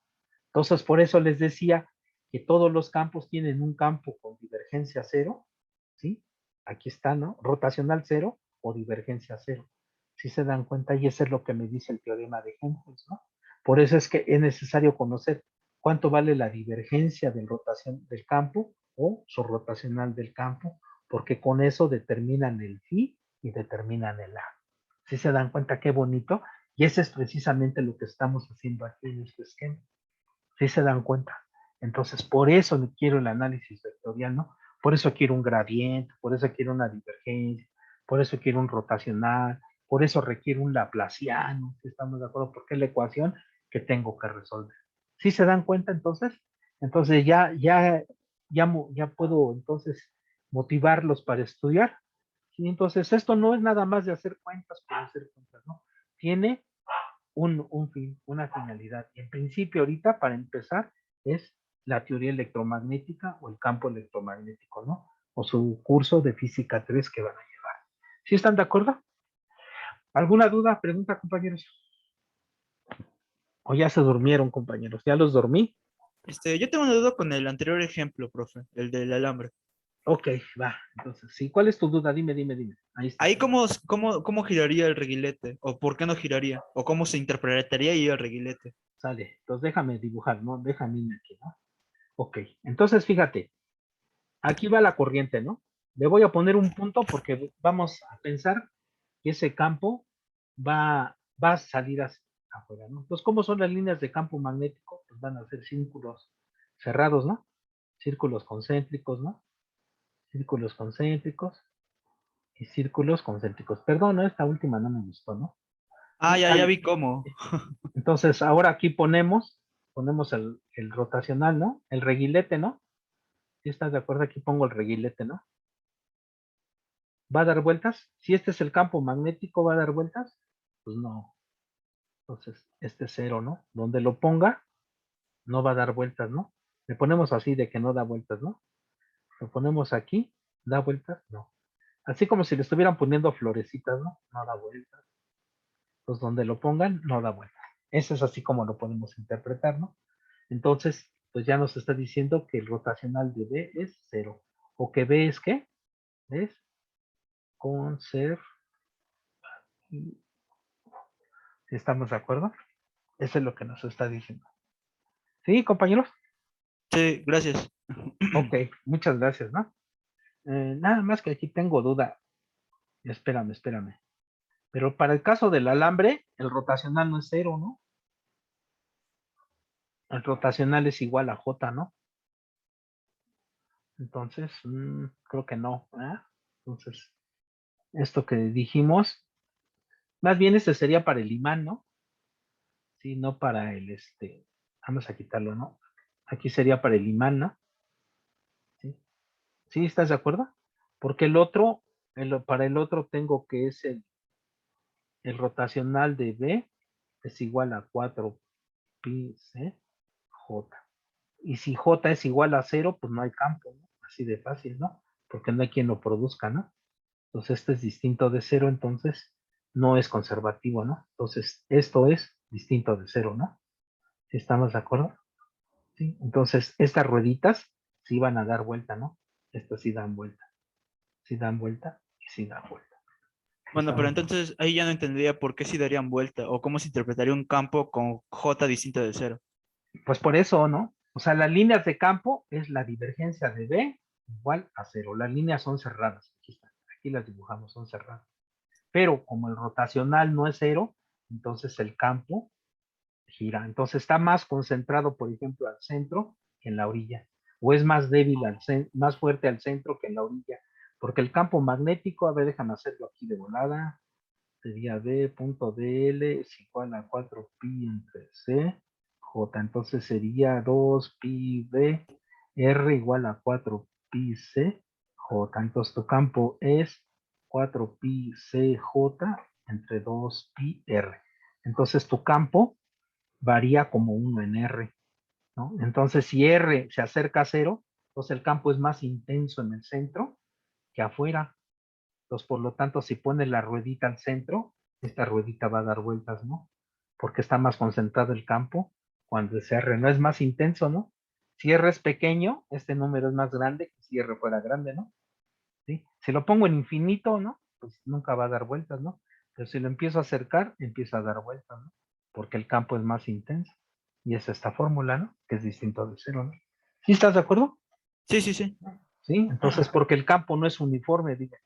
Entonces, por eso les decía que todos los campos tienen un campo con divergencia 0, ¿sí? Aquí está, ¿no? Rotacional 0 o divergencia 0. Si se dan cuenta, y eso es lo que me dice el teorema de Helmholtz, ¿no? Por eso es que es necesario conocer cuánto vale la divergencia del rotación del campo o su rotacional del campo, porque con eso determinan el phi y determinan el A. Si se dan cuenta qué bonito, y ese es precisamente lo que estamos haciendo aquí en este esquema. Si se dan cuenta. Entonces, por eso quiero el análisis vectorial, ¿no? Por eso quiero un gradiente, por eso quiero una divergencia, por eso quiero un rotacional, por eso requiere un laplaciano, si estamos de acuerdo, porque es la ecuación que tengo que resolver. ¿Sí se dan cuenta entonces? Entonces ya puedo entonces motivarlos para estudiar. ¿Sí? Entonces, esto no es nada más de hacer cuentas por hacer cuentas, ¿no? Tiene un fin, una finalidad. Y en principio, ahorita, para empezar, es la teoría electromagnética o el campo electromagnético, ¿no? O su curso de física 3 que van a llevar. ¿Sí están de acuerdo? ¿Alguna duda, pregunta, compañeros? ¿O ya se durmieron, compañeros? ¿Ya los dormí? Yo tengo una duda con el anterior ejemplo, profe, el del alambre. Ok, va. Entonces, sí, ¿cuál es tu duda? Dime. Ahí está. Ahí cómo giraría el reguilete, o por qué no giraría, o cómo se interpretaría ahí el reguilete. Sale. Entonces, déjame dibujar, ¿no? Déjame ir aquí, ¿no? Ok. Entonces, fíjate. Aquí va la corriente, ¿no? Le voy a poner un punto porque vamos a pensar que ese campo va a salir hacia afuera, ¿no? Entonces, ¿cómo son las líneas de campo magnético? Pues van a ser círculos cerrados, ¿no? Círculos concéntricos, ¿no? Círculos concéntricos y círculos concéntricos. Perdón, ¿no? Esta última no me gustó, ¿no? Ah, Sí, ya vi cómo. entonces, ahora aquí ponemos el rotacional, ¿no? El reguilete, ¿no? Si estás de acuerdo, aquí pongo el reguilete, ¿no? ¿Va a dar vueltas? Si este es el campo magnético, ¿va a dar vueltas? Pues no. Entonces, este es 0, ¿no? Donde lo ponga, no va a dar vueltas, ¿no? Le ponemos así de que no da vueltas, ¿no? Lo ponemos aquí, ¿da vueltas? No. Así como si le estuvieran poniendo florecitas, ¿no? No da vueltas. Pues donde lo pongan, no da vueltas. Eso es así como lo podemos interpretar, ¿no? Entonces, pues ya nos está diciendo que el rotacional de B es 0. O que B es ¿qué? Es conservativo. ¿Estamos de acuerdo? Eso es lo que nos está diciendo. ¿Sí, compañeros? Sí, gracias. Ok, muchas gracias, ¿no? Nada más que aquí tengo duda. Espérame. Pero para el caso del alambre, el rotacional no es 0, ¿no? El rotacional es igual a J, ¿no? Entonces, creo que no, ¿verdad? Entonces, esto que dijimos, más bien este sería para el imán, ¿no? Sí, no para vamos a quitarlo, ¿no? Aquí sería para el imán, ¿no? Sí, ¿sí estás de acuerdo? Porque el otro, para el otro tengo que es el rotacional de B es igual a 4 pi c J. Y si J es igual a 0, pues no hay campo, ¿no? Así de fácil, ¿no? Porque no hay quien lo produzca, ¿no? Entonces este es distinto de 0, entonces no es conservativo, ¿no? Entonces esto es distinto de 0, ¿no? ¿Sí estamos de acuerdo? Sí. Entonces estas rueditas sí van a dar vuelta, ¿no? Estas sí dan vuelta y sí dan vuelta. Bueno, pero entonces ahí ya no entendería por qué si darían vuelta, o cómo se interpretaría un campo con J distinto de cero. Pues por eso, ¿no? O sea, las líneas de campo es la divergencia de B igual a 0. Las líneas son cerradas. Aquí están. Aquí las dibujamos, son cerradas. Pero como el rotacional no es 0, entonces el campo gira. Entonces está más concentrado, por ejemplo, al centro que en la orilla. O es más débil, más fuerte al centro que en la orilla. Porque el campo magnético, a ver, déjame hacerlo aquí de volada. Sería B.dl es igual a 4 pi entre C, J. Entonces sería 2 pi B, R igual a 4 pi C, J. Entonces tu campo es 4 pi C, J entre 2 pi R. Entonces tu campo varía como 1 en R. ¿no? Entonces, si R se acerca a 0, entonces el campo es más intenso en el centro que afuera. Entonces, por lo tanto, si pone la ruedita al centro, esta ruedita va a dar vueltas, ¿no? Porque está más concentrado el campo cuando ese R no es más intenso, ¿no? Si R es pequeño, este número es más grande que si R fuera grande, ¿no? ¿Sí? Si lo pongo en infinito, ¿no? Pues nunca va a dar vueltas, ¿no? Pero si lo empiezo a acercar, empieza a dar vueltas, ¿no? Porque el campo es más intenso. Y es esta fórmula, ¿no? Que es distinto del cero, ¿no? ¿Sí estás de acuerdo? Sí, sí, sí. Sí, entonces porque el campo no es uniforme, diga.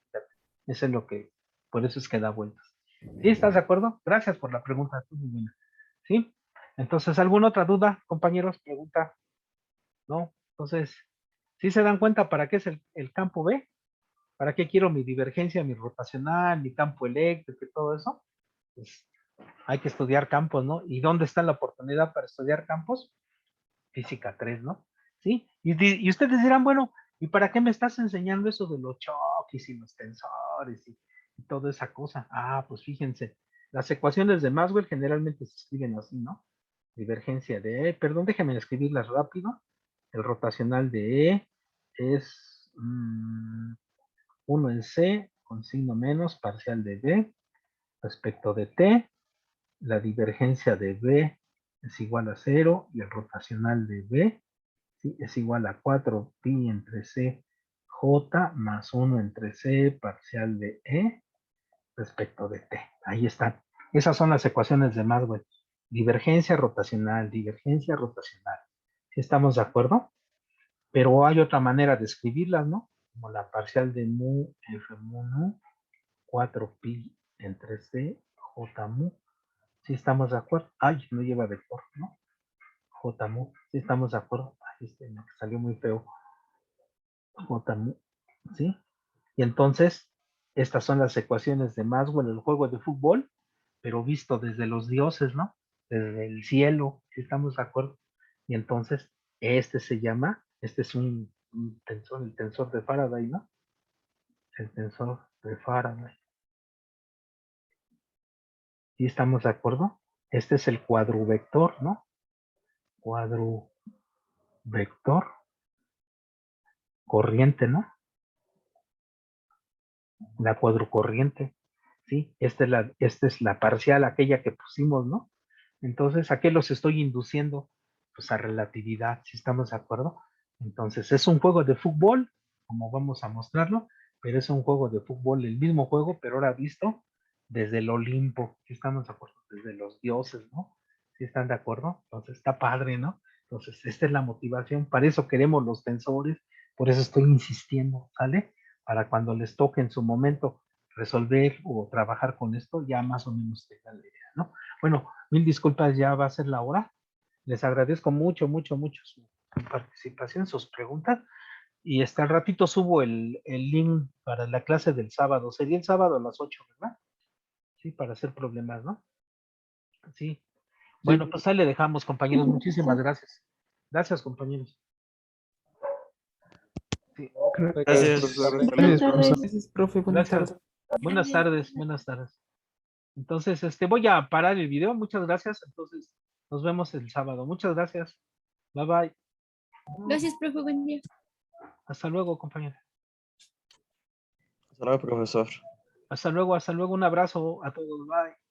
Eso es lo que, por eso es que da vueltas. ¿Sí estás de acuerdo? Gracias por la pregunta, muy buena. ¿Sí? Entonces, ¿alguna otra duda, compañeros? Pregunta. ¿No? Entonces, ¿sí se dan cuenta para qué es el campo B? ¿Para qué quiero mi divergencia, mi rotacional, mi campo eléctrico y todo eso? Pues hay que estudiar campos, ¿no? ¿Y dónde está la oportunidad para estudiar campos? Física 3, ¿no? ¿Sí? Y ustedes dirán, bueno, ¿y para qué me estás enseñando eso de los choques y los tensores y toda esa cosa? Ah, pues fíjense, las ecuaciones de Maxwell generalmente se escriben así, ¿no? Divergencia de E, perdón, déjenme escribirlas rápido. El rotacional de E es 1 en C con signo menos parcial de B respecto de T. La divergencia de B es igual a 0 y el rotacional de B, ¿sí?, es igual a 4 pi entre C J más 1 entre C parcial de E respecto de T. Ahí están. Esas son las ecuaciones de Maxwell. Divergencia rotacional, divergencia rotacional. ¿Sí estamos de acuerdo? Pero hay otra manera de escribirlas, ¿no? Como la parcial de mu F mu nu, 4 pi entre C J mu. ¿Sí estamos de acuerdo? Ay, no lleva vector, ¿no? J mu. ¿Sí estamos de acuerdo? Ay, me salió muy feo. J mu. ¿Sí? Y entonces, estas son las ecuaciones de Maxwell, el juego de fútbol, pero visto desde los dioses, ¿no? Desde el cielo, ¿sí estamos de acuerdo? Y entonces, este se llama, este es un tensor, el tensor de Faraday, ¿no? El tensor de Faraday. ¿Sí estamos de acuerdo? Este es el cuadruvector, ¿no? Cuadruvector corriente, ¿no? La cuadrocorriente, ¿sí? Esta es la parcial, aquella que pusimos, ¿no? Entonces, ¿a qué los estoy induciendo? Pues a relatividad, si estamos de acuerdo. Entonces, es un juego de fútbol, como vamos a mostrarlo, pero es un juego de fútbol, el mismo juego, pero ahora visto desde el Olimpo, si estamos de acuerdo, desde los dioses, ¿no? Si están de acuerdo, entonces está padre, ¿no? Entonces, esta es la motivación, para eso queremos los tensores, por eso estoy insistiendo, ¿sale? Para cuando les toque en su momento resolver o trabajar con esto, ya más o menos tengan la idea, ¿no? Bueno, mil disculpas, ya va a ser la hora. Les agradezco mucho, mucho, mucho su participación, sus preguntas. Y al ratito subo el link para la clase del sábado. Sería el sábado a las 8, ¿verdad? Sí, para hacer problemas, ¿no? Sí. Bueno, pues ahí le dejamos, compañeros. Muchísimas gracias. Gracias, compañeros. Sí. Gracias. Buenas tardes. Gracias, profe. Buenas Gracias. tardes. Buenas tardes, buenas tardes. Entonces, voy a parar el video. Muchas gracias. Entonces, nos vemos el sábado. Muchas gracias. Bye bye. Gracias, profe. Buen día. Hasta luego, compañero. Hasta luego, profesor. Hasta luego, hasta luego. Un abrazo a todos. Bye.